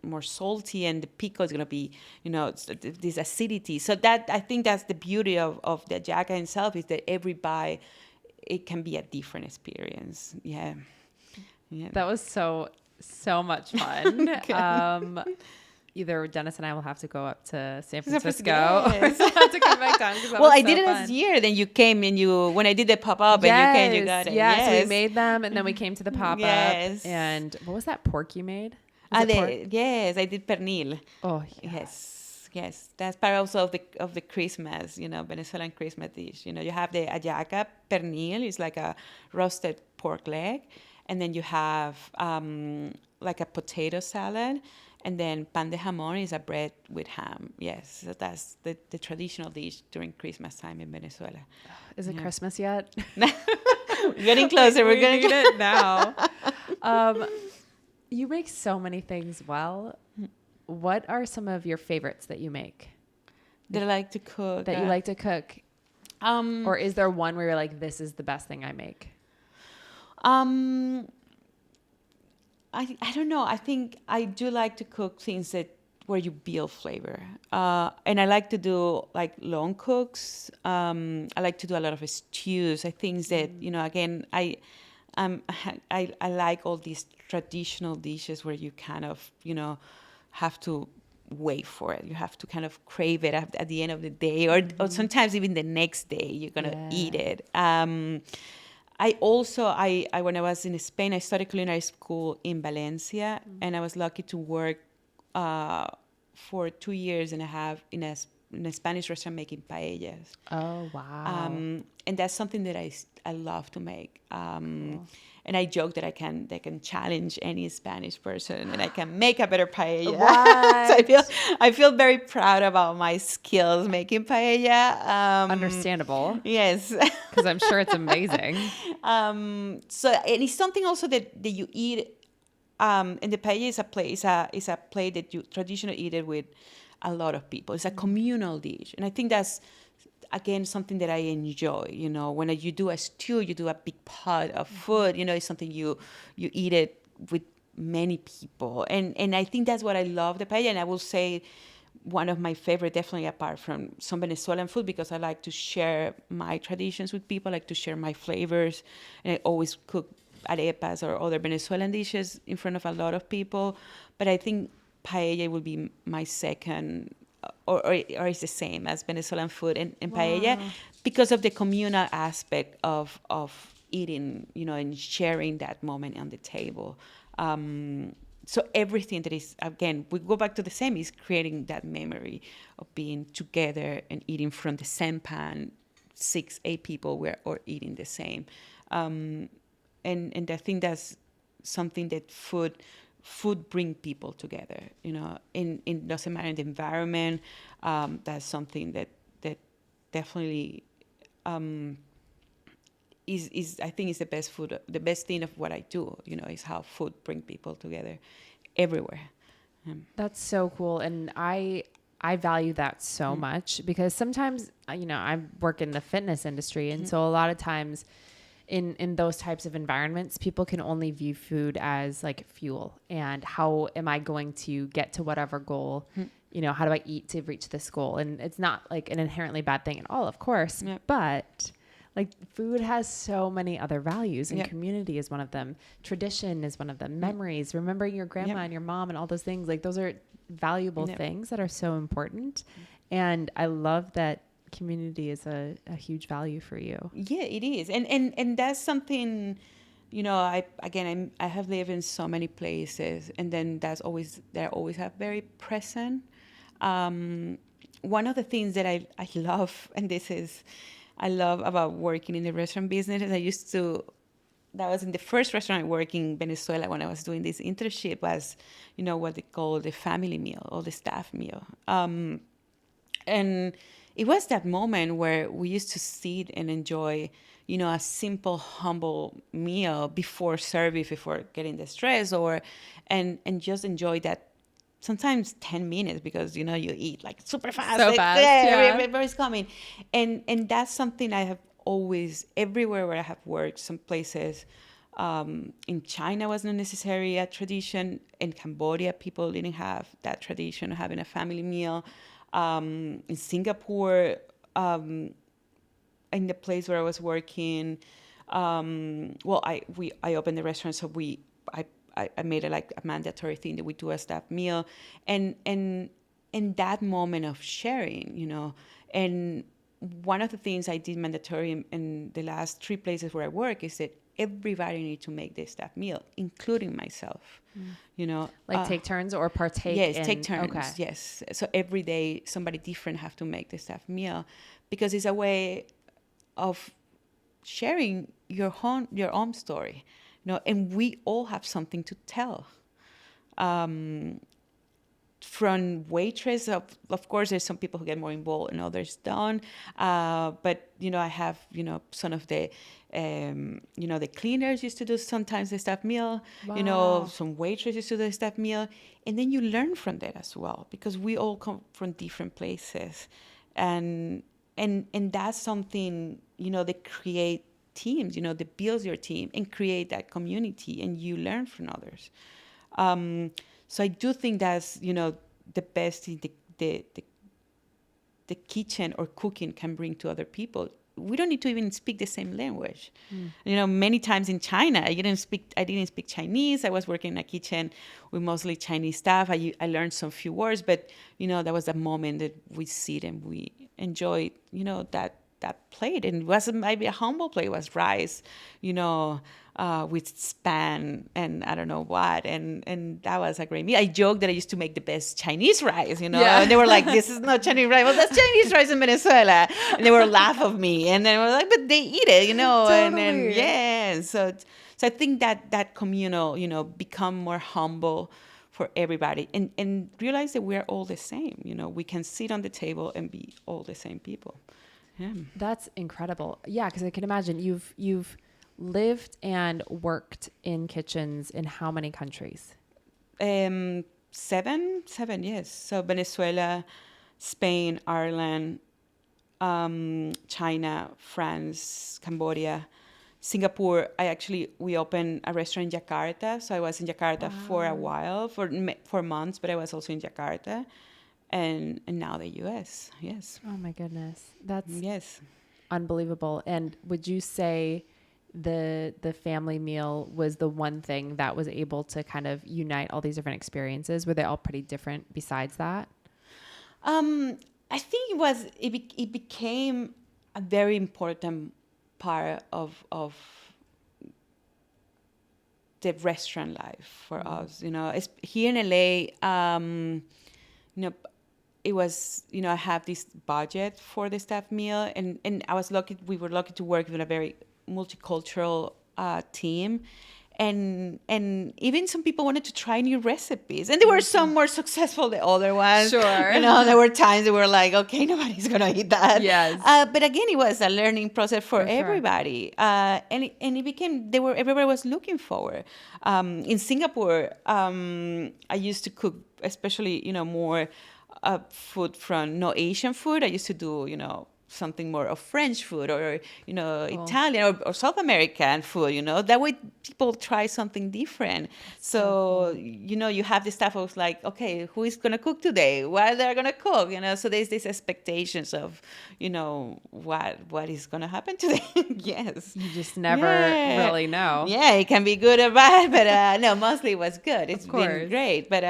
S2: more salty. And the pickle is going to be, this acidity. So I think that's the beauty of the hallaca itself, is that every bite, it can be a different experience. Yeah.
S1: That was so much fun.
S2: Okay.
S1: Either Dennis and I will have to go up to San Francisco
S2: Yes.
S1: or have to come back down.
S2: Well, I did it last year. Then you came and when I did the pop-up and you came, you got it.
S1: Yeah,
S2: yes.
S1: so we made them and then we came to the pop-up.
S2: Yes.
S1: And what was that pork you made?
S2: Yes, I did pernil.
S1: Oh,
S2: Yes. That's part also of the Christmas, Venezuelan Christmas dish. You have the hallaca pernil. It's like a roasted pork leg. And then you have like a potato salad. And then pan de jamón is a bread with ham. Yes, so that's the traditional dish during Christmas time in Venezuela.
S1: Is it Christmas yet?
S2: We're getting closer.
S1: We're going to get it now. You make so many things well. What are some of your favorites that you make?
S2: That I like to cook.
S1: That you like to cook? Or is there one where you're like, this is the best thing I make? I don't know. I think I do like to cook things where you build flavor. And I like to do like long cooks. I like to do a lot of stews. I think that, again, I like all these traditional dishes where you kind of, have to wait for it. You have to kind of crave it at the end of the day, or sometimes even the next day you're going to eat it. I also, when I was in Spain, I studied culinary school in Valencia, and I was lucky to work for 2.5 years in a
S2: in a Spanish restaurant making paellas.
S1: Oh, wow.
S2: And that's something that I love to make.
S1: Cool.
S2: And I joke that I can challenge any Spanish person and I can make a better paella.
S1: What?
S2: So I feel very proud about my skills making paella.
S1: Understandable.
S2: Yes.
S1: Because I'm sure it's amazing.
S2: So and it's something also that you eat. And the paella is a plate that you traditionally eat it with a lot of people. It's a communal dish, and I think that's again something that I enjoy. You know, when you do a stew, you do a big pot of food. You know, it's something you eat it with many people, and I think that's what I love the paella. And I will say one of my favorite, definitely apart from some Venezuelan food, because I like to share my traditions with people. I like to share my flavors, and I always cook arepas or other Venezuelan dishes in front of a lot of people. But I think paella will be my second, or it's the same as Venezuelan food and paella, because of the communal aspect of eating, you know, and sharing that moment on the table. So everything that is, again, we go back to the same, is creating that memory of being together and eating from the same pan, 6-8 people were all eating the same. And I think that's something that food bring people together, you know, in doesn't matter the environment. That's something that definitely is I think is the best food, the best thing of what I do, you know, is how food bring people together everywhere.
S1: That's so cool. And I value that so much, because sometimes, you know, I work in the fitness industry. And so a lot of times in those types of environments, people can only view food as like fuel. And how am I going to get to whatever goal? You know, how do I eat to reach this goal? And it's not like an inherently bad thing at all, of course, but like food has so many other values, and community is one of them. Tradition is one of them. Memories, remembering your grandma and your mom and all those things. Like those are valuable things that are so important. And I love that community is a huge value for you.
S2: Yeah, it is. And that's something, you know, I have lived in so many places, and then I always have very present. One of the things that I love, and I love about working in the restaurant business, is that was in the first restaurant I worked in Venezuela when I was doing this internship, was, you know, what they call the family meal or the staff meal. And it was that moment where we used to sit and enjoy, you know, a simple, humble meal before service, before getting the stress, and just enjoy that. Sometimes 10 minutes, because, you know, you eat like super fast.
S1: So
S2: like,
S1: fast, yeah.
S2: Everybody's coming. And that's something I have always, everywhere where I have worked, some places, in China was not necessarily a tradition. In Cambodia, people didn't have that tradition of having a family meal. In Singapore, in the place where I was working, I opened the restaurant, so I made it like a mandatory thing that we do a staff meal, and that moment of sharing, you know. And one of the things I did mandatory in the last 3 places where I work is that everybody needs to make this staff meal, including myself. You know,
S1: like take turns or partake.
S2: Yes, take turns.
S1: Okay.
S2: Yes, so every day somebody different have to make the staff meal, because it's a way of sharing your own story. You know, and we all have something to tell. From waitress, of course, there's some people who get more involved and others don't. But, you know, I have, you know, some of the, you know, the cleaners used to do sometimes the staff meal.
S1: Wow.
S2: You know, some waitresses used to do the staff meal. And then you learn from that as well, because we all come from different places. And that's something, you know, that create teams, you know, that builds your team and create that community, and you learn from others. So I do think that's, you know, the best thing the kitchen or cooking can bring to other people. We don't need to even speak the same language. You know, many times in China, I didn't speak Chinese. I was working in a kitchen with mostly Chinese staff. I learned some few words, but, you know, that was a moment that we sit and we enjoyed, you know, that plate, and it wasn't maybe a humble plate. It was rice, with Spam and I don't know what, and that was a great meal. I joked that I used to make the best Chinese rice, and they were like, "This is not Chinese rice." Well, that's Chinese rice in Venezuela, and they were laugh of me, and then I was like, "But they eat it,
S1: Totally.
S2: and yeah." So I think that communal, become more humble for everybody, and realize that we're all the same. We can sit on the table and be all the same people. Yeah.
S1: That's incredible. Yeah, because I can imagine you've lived and worked in kitchens in how many countries?
S2: 7, yes. So Venezuela, Spain, Ireland, China, France, Cambodia, Singapore. We opened a restaurant in Jakarta. So I was in Jakarta for a while, for months, but I was also in Jakarta. And now the US, yes.
S1: Oh my goodness. That's
S2: yes,
S1: unbelievable. And would you say the family meal was the one thing that was able to kind of unite all these different experiences? Were they all pretty different besides that?
S2: I think it became a very important part of the restaurant life for us. It's, here in LA, it was, I have this budget for the staff meal, and we were lucky to work with a very multicultural team, and even some people wanted to try new recipes, and there were some more successful than other ones.
S1: Sure.
S2: There were times they were like, okay, nobody's gonna eat that.
S1: Yes.
S2: But again, it was a learning process for everybody, and it became everybody was looking forward. In Singapore, I used to cook, especially more food from no Asian food. I used to do something more of French food, or Italian or South American food. That way people try something different. So you have the staff who's like, okay, who is gonna cook today? What they're gonna cook? So there's these expectations of what is gonna happen today. Yes,
S1: you just never really know.
S2: Yeah, it can be good or bad, but no, mostly it was good. It's been great, but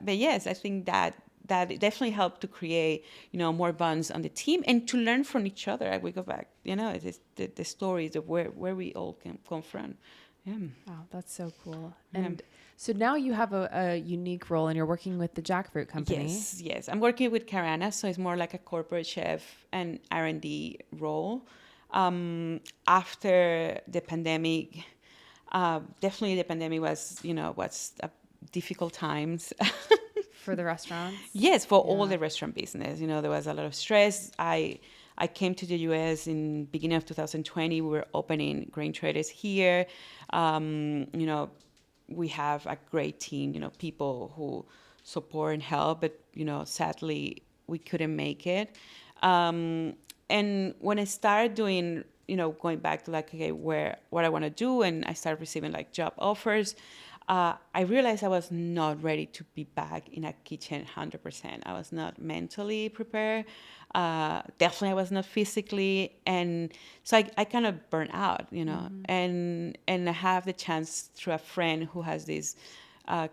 S2: yes, I think that it definitely helped to create, more bonds on the team, and to learn from each other. We go back, it's the stories of where we all come from. Yeah.
S1: Wow, that's so cool. And so now you have a unique role, and you're working with the Jackfruit company.
S2: Yes. I'm working with Carana, so it's more like a corporate chef and R&D role. After the pandemic, definitely the pandemic was difficult times.
S1: For the restaurants?
S2: Yes, for all the restaurant business. There was a lot of stress. I came to the U.S. in beginning of 2020. We were opening grain traders here. We have a great team, people who support and help, but, sadly, we couldn't make it. And when I started doing, going back to what I want to do, and I started receiving job offers, I realized I was not ready to be back in a kitchen 100%. I was not mentally prepared. Definitely, I was not physically, and so I kind of burned out, And I have the chance through a friend who has this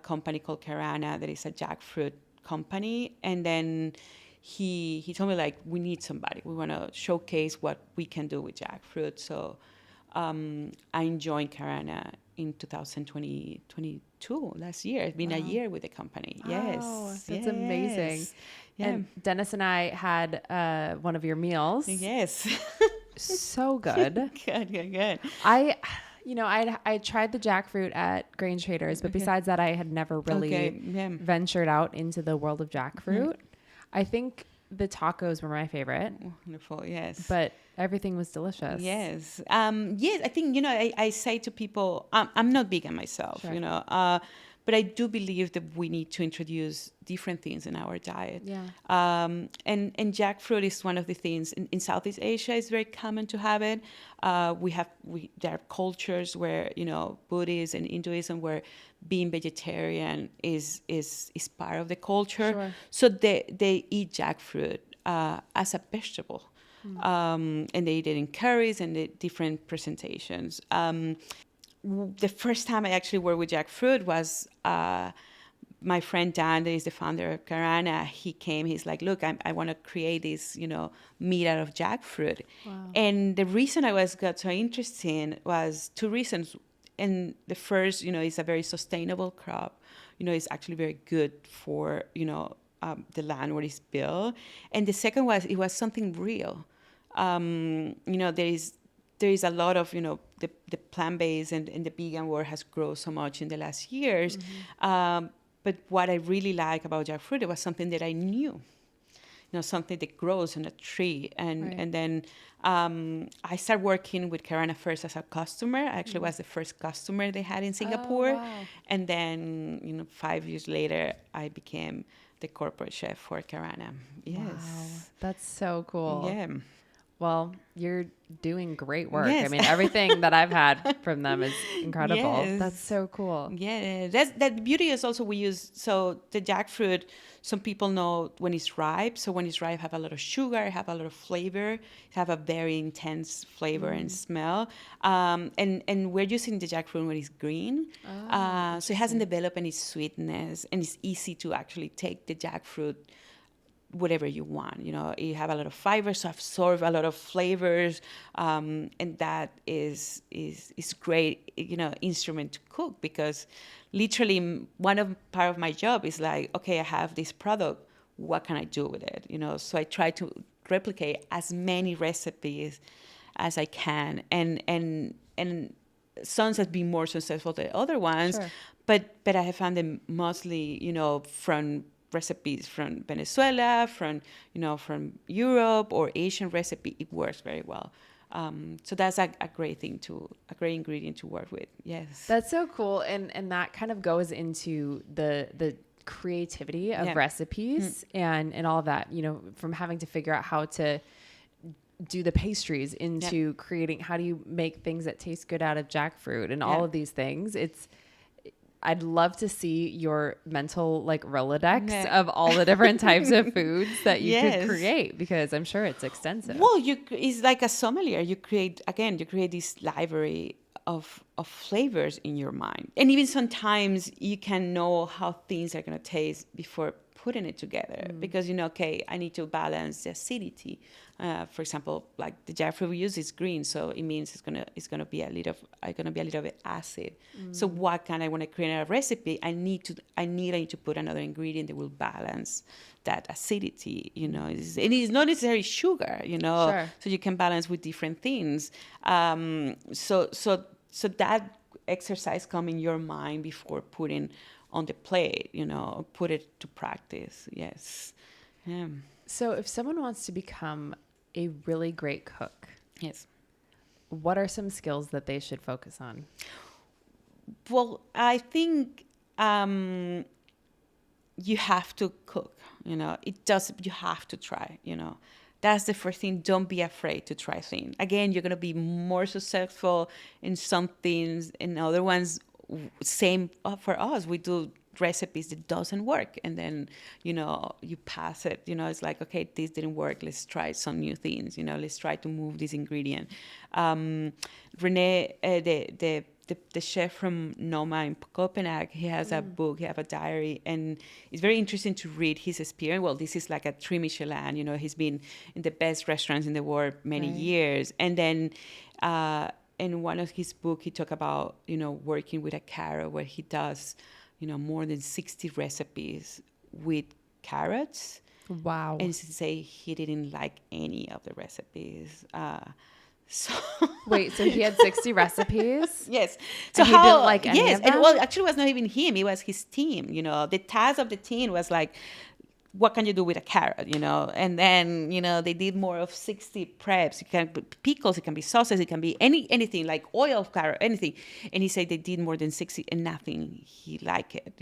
S2: company called Carana that is a jackfruit company, and then he told me we need somebody. We want to showcase what we can do with jackfruit. So I joined Carana in 2022, last year. It's been a year with the company.
S1: Wow, that's amazing. Yeah. And Dennis and I had one of your meals.
S2: Yes.
S1: So good.
S2: Good.
S1: I tried the jackfruit at Grain Traders, but besides that, I had never really ventured out into the world of jackfruit. I think the tacos were my favorite.
S2: Wonderful, yes.
S1: But everything was delicious.
S2: Yes. Yes, I think, I say to people, I'm not vegan myself, but I do believe that we need to introduce different things in our diet.
S1: Yeah.
S2: And jackfruit is one of the things in Southeast Asia. It's very common to have it. There are cultures where Buddhism and Hinduism where being vegetarian is part of the culture.
S1: Sure.
S2: So they eat jackfruit as a vegetable, and they eat it in curries and the different presentations. The first time I actually worked with jackfruit was my friend Dan, that is the founder of Karana, he came, he's like, look, I want to create this, meat out of jackfruit.
S1: Wow.
S2: And the reason I got so interested in was two reasons. And the first, it's a very sustainable crop. It's actually very good for, the land where it's built. And the second was, it was something real. There is a lot of, the plant-based and the vegan world has grown so much in the last years. Mm-hmm. But what I really like about jackfruit, it was something that I knew, something that grows on a tree. And then I started working with Karana first as a customer. I actually was the first customer they had in Singapore.
S1: Oh, wow.
S2: And then, 5 years later, I became the corporate chef for Karana. Yes.
S1: Wow. That's so cool.
S2: Yeah.
S1: Well, you're doing great work.
S2: Yes.
S1: I mean, everything that I've had from them is incredible.
S2: Yes.
S1: That's so cool.
S2: Yeah, that beauty is also we use. So the jackfruit, some people know when it's ripe. So when it's ripe, have a lot of sugar, have a lot of flavor, have a very intense flavor and smell. And we're using the jackfruit when it's green. So it hasn't developed any sweetness, and it's easy to actually take the jackfruit whatever you want. You have a lot of fiber, so absorb a lot of flavors, and that is great, instrument to cook, because literally part of my job is like, okay, I have this product, what can I do with it? So I try to replicate as many recipes as I can, and some have been more successful than other ones,
S1: Sure.
S2: but I have found them mostly, from recipes from Venezuela, from Europe or Asian recipe. It works very well. So that's a great ingredient to work with. Yes.
S1: That's so cool. And that kind of goes into the creativity of recipes and all of that, from having to figure out how to do the pastries into creating, how do you make things that taste good out of jackfruit and all of these things. I'd love to see your mental Rolodex of all the different types of foods that you could create, because I'm sure it's extensive.
S2: Well, it's like a sommelier. You create this library of flavors in your mind. And even sometimes you can know how things are going to taste before putting it together, because okay, I need to balance the acidity. For example, like the jackfruit we use is green, so it means it's gonna be a little bit acid. So what can I want to create a recipe? I need to put another ingredient that will balance that acidity. And it's not necessarily sugar.
S1: Sure.
S2: So you can balance with different things. So that exercise come in your mind before putting on the plate, put it to practice. Yes. Yeah.
S1: So if someone wants to become a really great cook,
S2: Yes.
S1: what are some skills that they should focus on?
S2: Well, I think you have to cook, you have to try, That's the first thing. Don't be afraid to try things. Again, you're going to be more successful in some things, in other ones. Same for us. We do recipes that doesn't work, and then you pass it. It's like, okay, this didn't work, let's try some new things. Let's try to move this ingredient. Rene, the chef from Noma in Copenhagen, he has a book, he has a diary, and it's very interesting to read his experience. Well, this is like a 3 Michelin, he's been in the best restaurants in the world many years. And then in one of his books, he talked about, working with a carrot, where he does, more than 60 recipes with carrots.
S1: Wow.
S2: And to say he didn't like any of the recipes. So
S1: wait, so he had 60 recipes?
S2: Yes.
S1: So he didn't like any of them?
S2: And well, actually, it was not even him. It was his team. The task of the team was like, what can you do with a carrot, And then, they did more of 60 preps. It can be pickles, it can be sauces, it can be anything, like oil of carrot, anything. And he said they did more than 60 and nothing he liked it,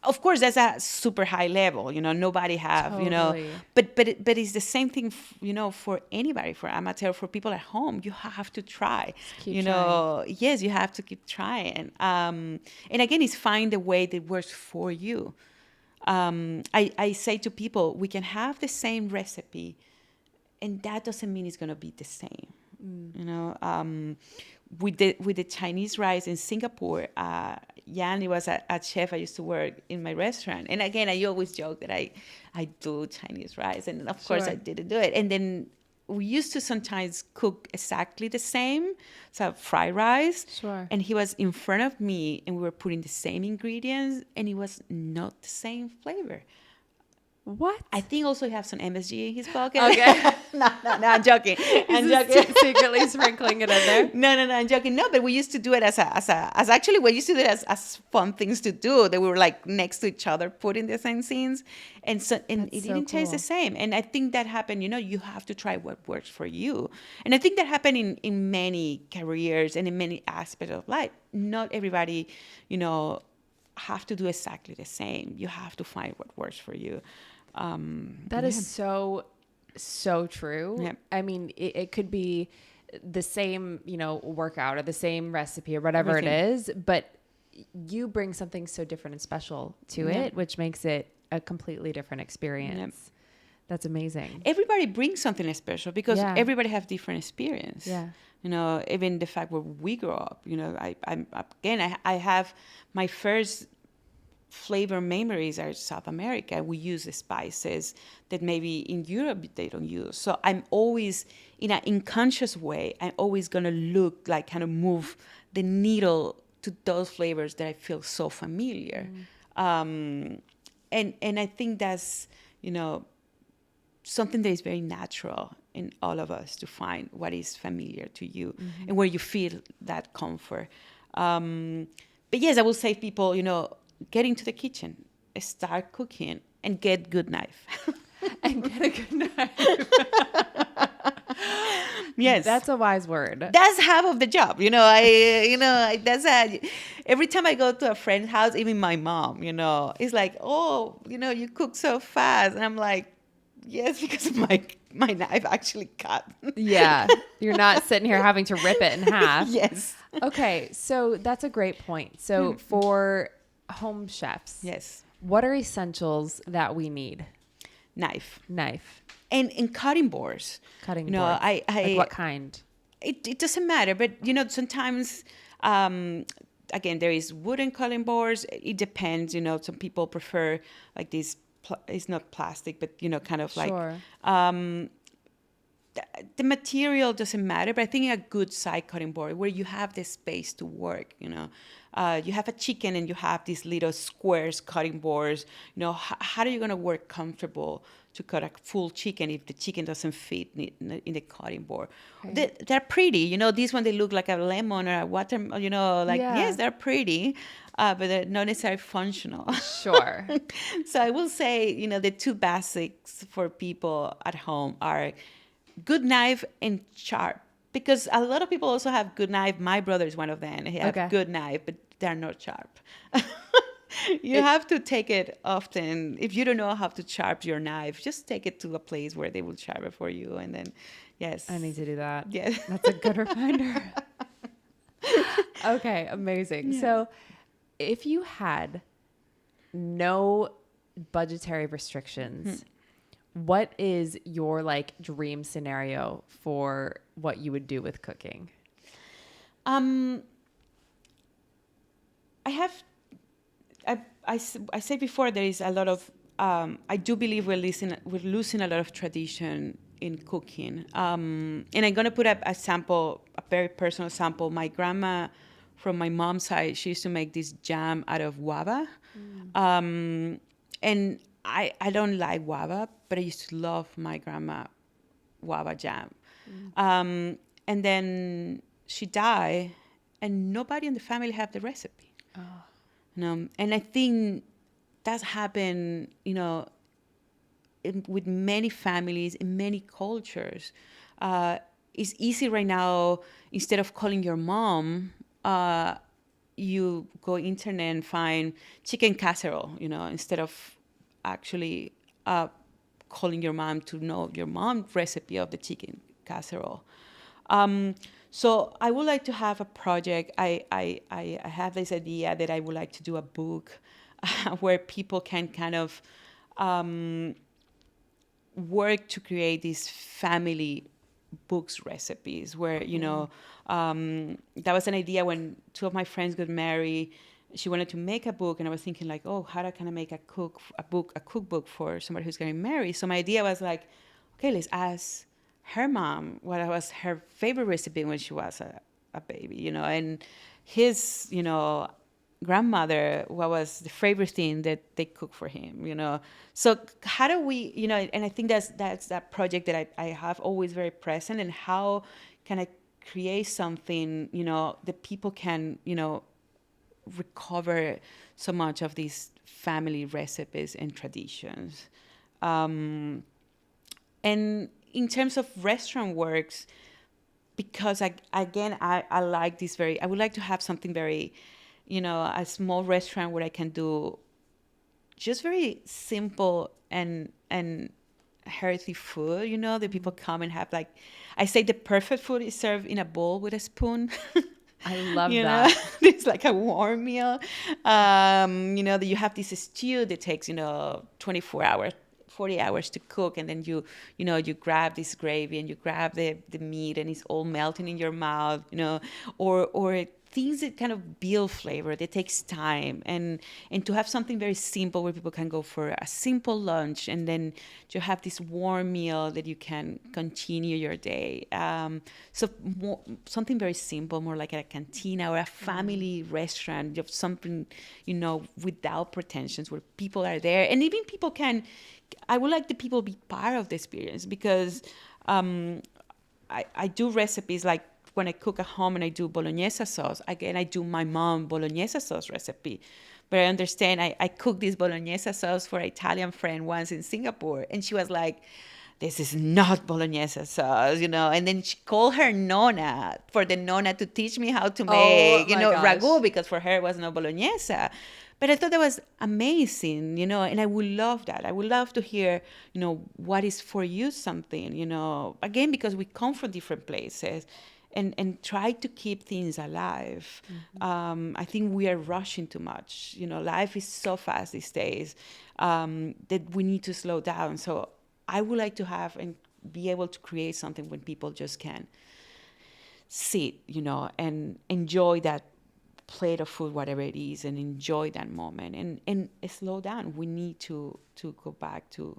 S2: Of course, that's a super high level, nobody have,
S1: Totally.
S2: But it's the same thing, for anybody, for amateur, for people at home. You have to try,
S1: trying.
S2: Yes, you have to keep trying. And again, it's find the way that works for you. I say to people, we can have the same recipe, and that doesn't mean it's going to be the same. With the Chinese rice in Singapore, Yanni was a chef I used to work in my restaurant. And again, I always joke that I do Chinese rice. And of course I didn't do it. And then we used to sometimes cook exactly the same. So fried rice.
S1: Sure.
S2: And he was in front of me and we were putting the same ingredients and it was not the same flavor.
S1: What?
S2: I think also he has some MSG in his pocket.
S1: Okay.
S2: no, I'm joking. I'm joking.
S1: Secretly sprinkling it in there.
S2: No, I'm joking. No, but we used to do it as actually we used to do it as fun things to do. That we were like next to each other, putting the same scenes, and it didn't taste the same. And I think that happened. You have to try what works for you. And I think that happened in many careers and in many aspects of life. Not everybody, have to do exactly the same. You have to find what works for you.
S1: That is so true.
S2: Yeah.
S1: I mean, it could be the same, workout or the same recipe or whatever it is, but you bring something so different and special to it, which makes it a completely different experience. Yep. That's amazing.
S2: Everybody brings something special because everybody have different experience.
S1: Yeah.
S2: Even the fact where we grew up, I have my first flavor memories are South America. We use the spices that maybe in Europe they don't use. So I'm always, in an unconscious way, I'm always going to look like kind of move the needle to those flavors that I feel so familiar. And I think that's, something that is very natural in all of us to find what is familiar to you and where you feel that comfort. But yes, I will say people, get into the kitchen, start cooking, and get good knife.
S1: And get a good knife.
S2: Yes,
S1: that's a wise word.
S2: That's half of the job. Every time I go to a friend's house, even my mom, it's like, oh, you cook so fast, and I'm like, yes, because my knife actually cut.
S1: Yeah, you're not sitting here having to rip it in half.
S2: Yes.
S1: Okay, so that's a great point. So for home chefs,
S2: yes,
S1: what are essentials that we need?
S2: Knife
S1: and
S2: cutting boards.
S1: Boards. Like what kind?
S2: It doesn't matter, but sometimes again there is wooden cutting boards. It depends. Some people prefer like this. It's not plastic, but kind of like the material doesn't matter. But I think a good side cutting board where you have the space to work. You have a chicken and you have these little squares cutting boards. How are you going to work comfortable to cut a full chicken if the chicken doesn't fit in the cutting board? Right. They're pretty. These ones, they look like a lemon or a water, yes, they're pretty, but they're not necessarily functional.
S1: Sure.
S2: So I will say, the two basics for people at home are good knife and sharp. Because a lot of people also have good knife. My brother is one of them. He have good knife, but they're not sharp. You have to take it often. If you don't know how to sharp your knife, just take it to a place where they will sharp it for you. And then, yes.
S1: I need to do that.
S2: Yes.
S1: That's a good reminder. Okay, amazing. Yeah. So if you had no budgetary restrictions, what is your dream scenario for what you would do with cooking?
S2: I said before, there is a lot of, I do believe we're losing a lot of tradition in cooking. And I'm going to put a sample, a very personal sample. My grandma from my mom's side, she used to make this jam out of guava. And I don't like guava, but I used to love my grandma Guava Jam. And then she died, and nobody in the family had the recipe. And I think that's happened, with many families in many cultures. It's easy right now, instead of calling your mom, you go internet and find chicken casserole, instead of actually calling your mom to know your mom's recipe of the chicken casserole. So I would like to have a project. I have this idea that I would like to do a book where people can kind of work to create these family books recipes where, that was an idea when two of my friends got married. she wanted to make a book, and I was thinking like, oh, how can I make a cookbook for somebody who's getting married? So my idea was like, okay, let's ask her mom what was her favorite recipe when she was a baby, you know, and his, you know, grandmother, what was the favorite thing that they cook for him, you know. So how do we, you know, and I think that's that project that I have always very present, and how can I create something, you know, that people can, you know, recover so much of these family recipes and traditions. And in terms of restaurant works, because I like this I would like to have something very, you know, a small restaurant where I can do just very simple and healthy food, you know, that people come and have, like, I say the perfect food is served in a bowl with a spoon.
S1: I love
S2: you
S1: that.
S2: Know? It's like a warm meal. You know, that you have this stew that takes, you know, 24 hours, 40 hours to cook, and then you know, you grab this gravy and you grab the meat and it's all melting in your mouth, you know, or things that kind of build flavor, that takes time, and to have something very simple where people can go for a simple lunch, and then you have this warm meal that you can continue your day. So something very simple, more like a cantina or a family restaurant, of something, you know, without pretensions, where people are there, and even people can. I would like the people be part of the experience, because I do recipes like, when I cook at home and I do bolognese sauce, again, I do my mom bolognese sauce recipe. But I understand, I cooked this bolognese sauce for an Italian friend once in Singapore, and she was like, this is not bolognese sauce, you know. And then she called her nonna, for the nonna to teach me how to make, you know, ragu, because for her it was no bolognese. But I thought that was amazing, you know, and I would love that. I would love to hear, you know, what is for you something, you know, again, because we come from different places, and try to keep things alive. Mm-hmm. I think we are rushing too much. You know, life is so fast these days that we need to slow down. So I would like to have and be able to create something when people just can sit, you know, and enjoy that plate of food, whatever it is, and enjoy that moment and slow down. We need to go back to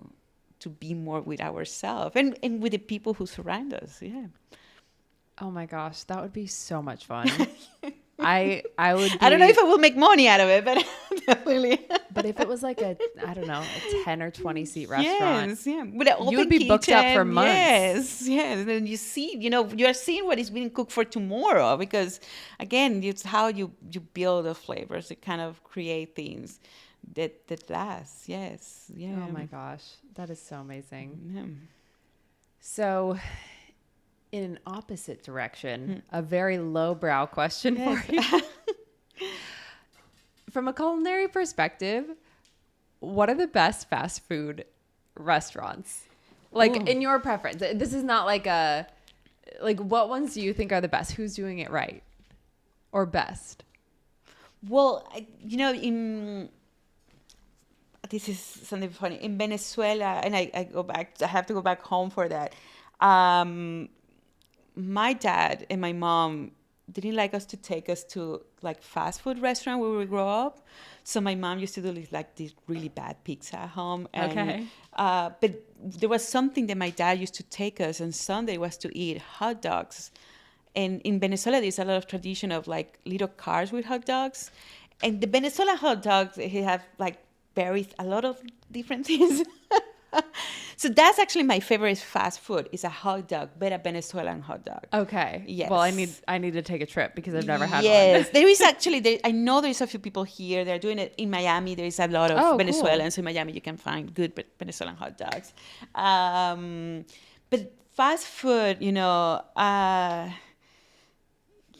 S2: be more with ourselves and with the people who surround us. Yeah.
S1: Oh my gosh, that would be so much fun. I would.
S2: I don't know if I will make money out of it, but definitely.
S1: But if it was like a 10 or 20 seat restaurant,
S2: yes, yeah, with an open
S1: you would be booked up for months.
S2: Yes, and then you see, you know, you are seeing what is being cooked for tomorrow, because again, it's how you build the flavors to kind of create things that last. Yes, yeah.
S1: Oh my gosh, that is so amazing.
S2: Yeah.
S1: So, in an opposite direction, a very lowbrow question for you. From a culinary perspective, what are the best fast food restaurants? Like, in your preference. This is not like what ones do you think are the best? Who's doing it right or best?
S2: Well, you know, this is something funny. In Venezuela, and I have to go back home for that. My dad and my mom didn't like us to take us to like fast food restaurant where we grew up. So my mom used to do this really bad pizza at home. And,
S1: okay.
S2: But there was something that my dad used to take us on Sunday, was to eat hot dogs. And in Venezuela, there's a lot of tradition of like little cars with hot dogs. And the Venezuela hot dogs, they have like a lot of different things. So that's actually my favorite fast food, is a hot dog, but a Venezuelan hot dog.
S1: Okay.
S2: Yes.
S1: Well, I need to take a trip because I've never had one.
S2: Yes. There is actually, I know there's a few people here. They're doing it in Miami. There is a lot of Venezuelans in Miami. You can find good Venezuelan hot dogs. But fast food, you know,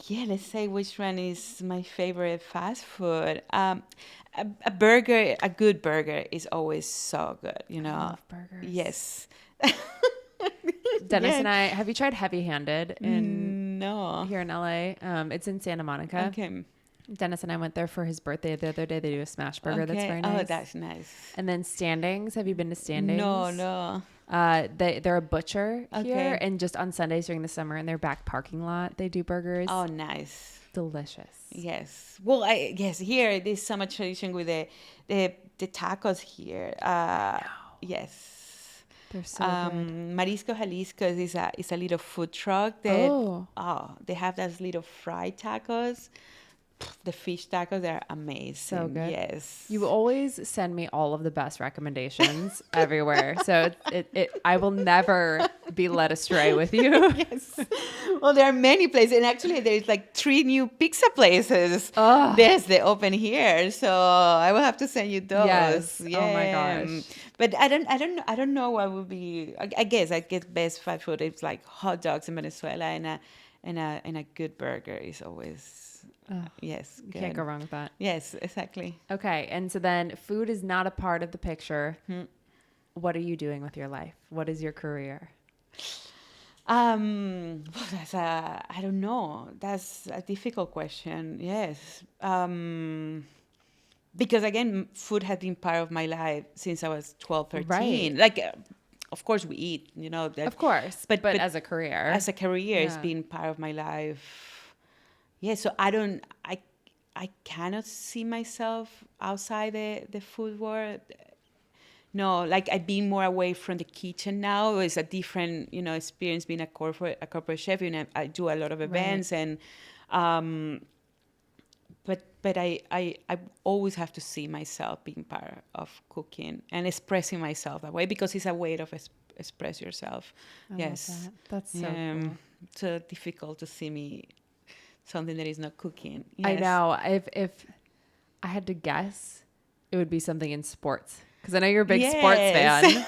S2: let's say which one is my favorite fast food. A burger, a good burger is always so good, you know.
S1: I love burgers.
S2: Yes.
S1: Dennis and I, have you tried Heavy Handed
S2: No.
S1: here in LA? It's in Santa Monica.
S2: Okay.
S1: Dennis and I went there for his birthday the other day. They do a smash burger that's very nice.
S2: Oh, that's nice.
S1: And then Standings. Have you been to Standings?
S2: No.
S1: They're a butcher here, and just on Sundays during the summer in their back parking lot, they do burgers.
S2: Oh, nice.
S1: Delicious.
S2: Yes. Well, here there's so much tradition with the tacos here. Yes.
S1: They're so good.
S2: Marisco Jalisco is a little food truck that they have those little fried tacos. The fish tacos, they're amazing.
S1: So good.
S2: Yes.
S1: You always send me all of the best recommendations everywhere. So I will never be led astray with you.
S2: Yes. Well, there are many places. And actually, there's like 3 new pizza places. Yes, they open here. So I will have to send you those.
S1: Yes.
S2: Yeah.
S1: Oh my gosh.
S2: But I don't know what would be. I guess best fast food. It's like hot dogs in Venezuela and a good burger is always. Yes,
S1: you can't go wrong with that.
S2: Yes, exactly.
S1: Okay, and so then food is not a part of the picture. What are you doing with your life? What is your career?
S2: I don't know. That's a difficult question. Yes. Because again, food has been part of my life since I was 12, 13.
S1: Right.
S2: Like, of course we eat,
S1: Of course. But as a career.
S2: As a career, it's been part of my life. Yeah, so I cannot see myself outside the food world. No, like I've been more away from the kitchen now. It's a different, experience being a corporate chef. I do a lot of events and, but I always have to see myself being part of cooking and expressing myself that way because it's a way of express yourself.
S1: I love that. That's so cool.
S2: So difficult to see me. Something that is not cooking. Yes.
S1: I know. If I had to guess, it would be something in sports. Because I know you're a big sports fan.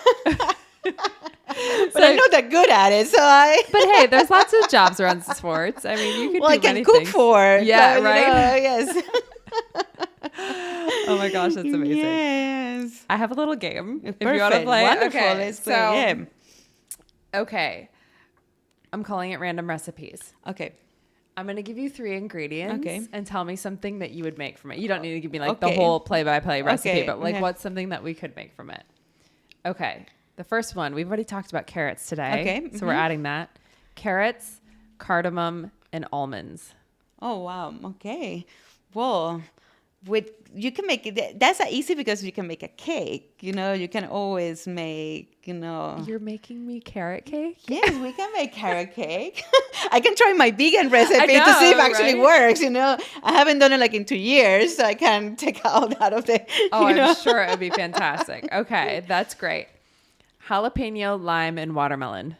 S2: But I'm not that good at it,
S1: But hey, there's lots of jobs around sports. I mean, you could do
S2: I can
S1: many
S2: cook
S1: things.
S2: for.
S1: Yeah, right?
S2: Yes.
S1: Oh my gosh, that's amazing.
S2: Yes.
S1: I have a little game.
S2: Perfect.
S1: If you want to play.
S2: Wonderful.
S1: Okay.
S2: Let's play.
S1: Okay. I'm calling it random recipes.
S2: Okay.
S1: I'm going to give you 3 ingredients and tell me something that you would make from it. You don't need to give me the
S2: Okay.
S1: whole play-by-play recipe,
S2: Okay.
S1: but what's something that we could make from it? Okay. The first one, we've already talked about carrots today.
S2: Okay.
S1: So we're adding that. Carrots, cardamom, and almonds.
S2: Oh, wow. Okay. Well, you can make it. That's easy because you can make a cake. You can always make,
S1: You're making me carrot cake?
S2: Yes, we can make carrot cake. I can try my vegan recipe
S1: know,
S2: to see if it actually
S1: right?
S2: works. I haven't done it in 2 years, so I can take all that of the.
S1: I'm sure it would be fantastic. Okay, that's great. Jalapeno, lime, and watermelon.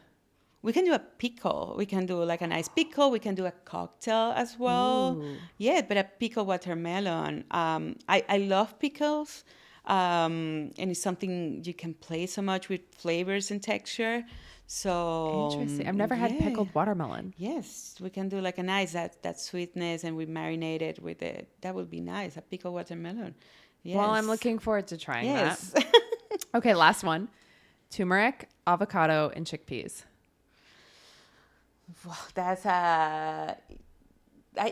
S2: We can do a pickle. We can do a nice pickle. We can do a cocktail as well.
S1: Ooh.
S2: Yeah, but a pickled watermelon. I love pickles. And it's something you can play so much with flavors and texture. So
S1: Interesting. I've never had pickled watermelon.
S2: Yes, we can do a nice that sweetness, and we marinate it with it. That would be nice. A pickled watermelon. Yes.
S1: Well, I'm looking forward to trying
S2: yes.
S1: that. Okay, last one. Turmeric, avocado, and chickpeas.
S2: Wow, that's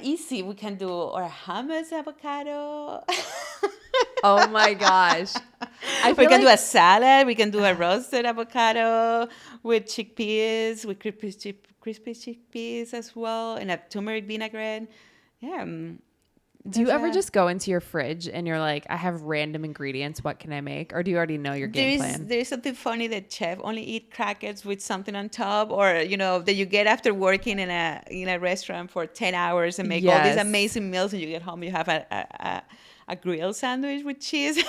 S2: easy. We can do or hummus avocado.
S1: Oh my gosh.
S2: We can do a salad. We can do a roasted avocado with chickpeas, with crispy chickpeas as well, and a turmeric vinaigrette. Yeah.
S1: Do you ever just go into your fridge and you're like, I have random ingredients. What can I make? Or do you already know your game plan?
S2: There's something funny that chef only eat crackers with something on top, or that you get after working in a restaurant for 10 hours and make all these amazing meals, and you get home, you have a grilled sandwich with cheese.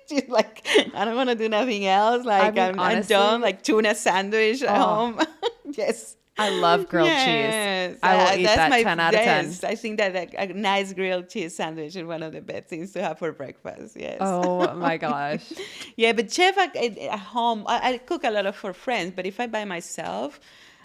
S2: She's like, I don't want to do nothing else. Like, I'm done. Like tuna sandwich at home. Yes.
S1: I love grilled cheese. I will eat that 10 out of 10.
S2: I think that a nice grilled cheese sandwich is one of the best things to have for breakfast. Yes.
S1: Oh my gosh.
S2: Yeah, but chef at home, I cook a lot for friends. But if I buy myself,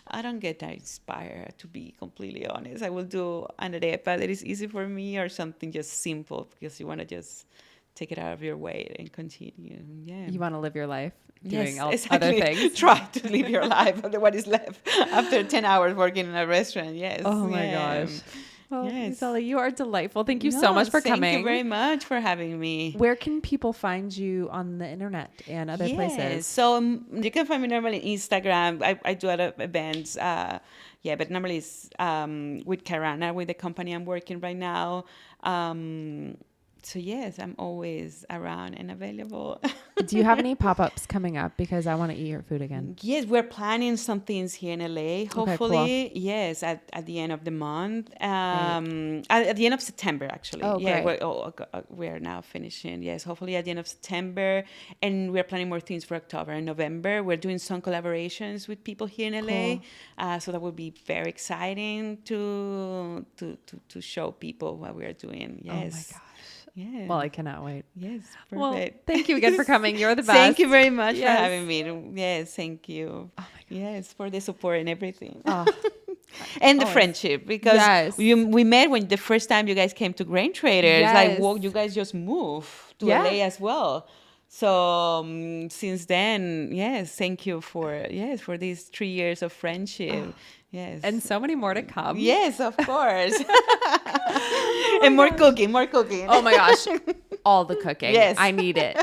S2: I don't get that inspired, to be completely honest. I will do an arepa that is easy for me, or something just simple, because you want to just take it out of your way and continue. Yeah.
S1: You want to live your life doing
S2: exactly.
S1: other things.
S2: Try to live your life, what is left after 10 hours working in a restaurant. Yes.
S1: Oh my gosh. Well,
S2: Yes.
S1: Gisela, you are delightful. Thank you so much for coming.
S2: Thank you very much for having me.
S1: Where can people find you on the internet and other places?
S2: So you can find me normally on Instagram. I do a lot of events. But normally it's with Karana, with the company I'm working right now. So yes, I'm always around and available.
S1: Do you have any pop-ups coming up? Because I want to eat your food again.
S2: Yes, we're planning some things here in LA. Hopefully,
S1: okay, cool.
S2: Yes, at the end of the month. At the end of September, actually.
S1: Oh,
S2: yeah,
S1: great.
S2: we're now finishing. Yes, hopefully at the end of September, and we're planning more things for October and November. We're doing some collaborations with people here in LA,
S1: Cool.
S2: So that will be very exciting to show people what we are doing. Yes.
S1: Oh my gosh.
S2: Yeah.
S1: Well, I cannot wait.
S2: Yes, perfect.
S1: Well, thank you again for coming. You're the best.
S2: Thank you very much
S1: Yes.
S2: for having me. Yes, thank you.
S1: Oh my God.
S2: Yes, for the support and everything.
S1: Oh.
S2: And the
S1: Always.
S2: friendship, because
S1: Yes.
S2: we met when the first time you guys came to Grain Traders.
S1: Yes.
S2: You guys just moved to
S1: Yeah.
S2: LA as well. So since then, yes, thank you for these 3 years of friendship. Yes.
S1: And so many more to come.
S2: Yes, of course. And more cooking.
S1: Oh my gosh. All the cooking.
S2: Yes.
S1: I need it.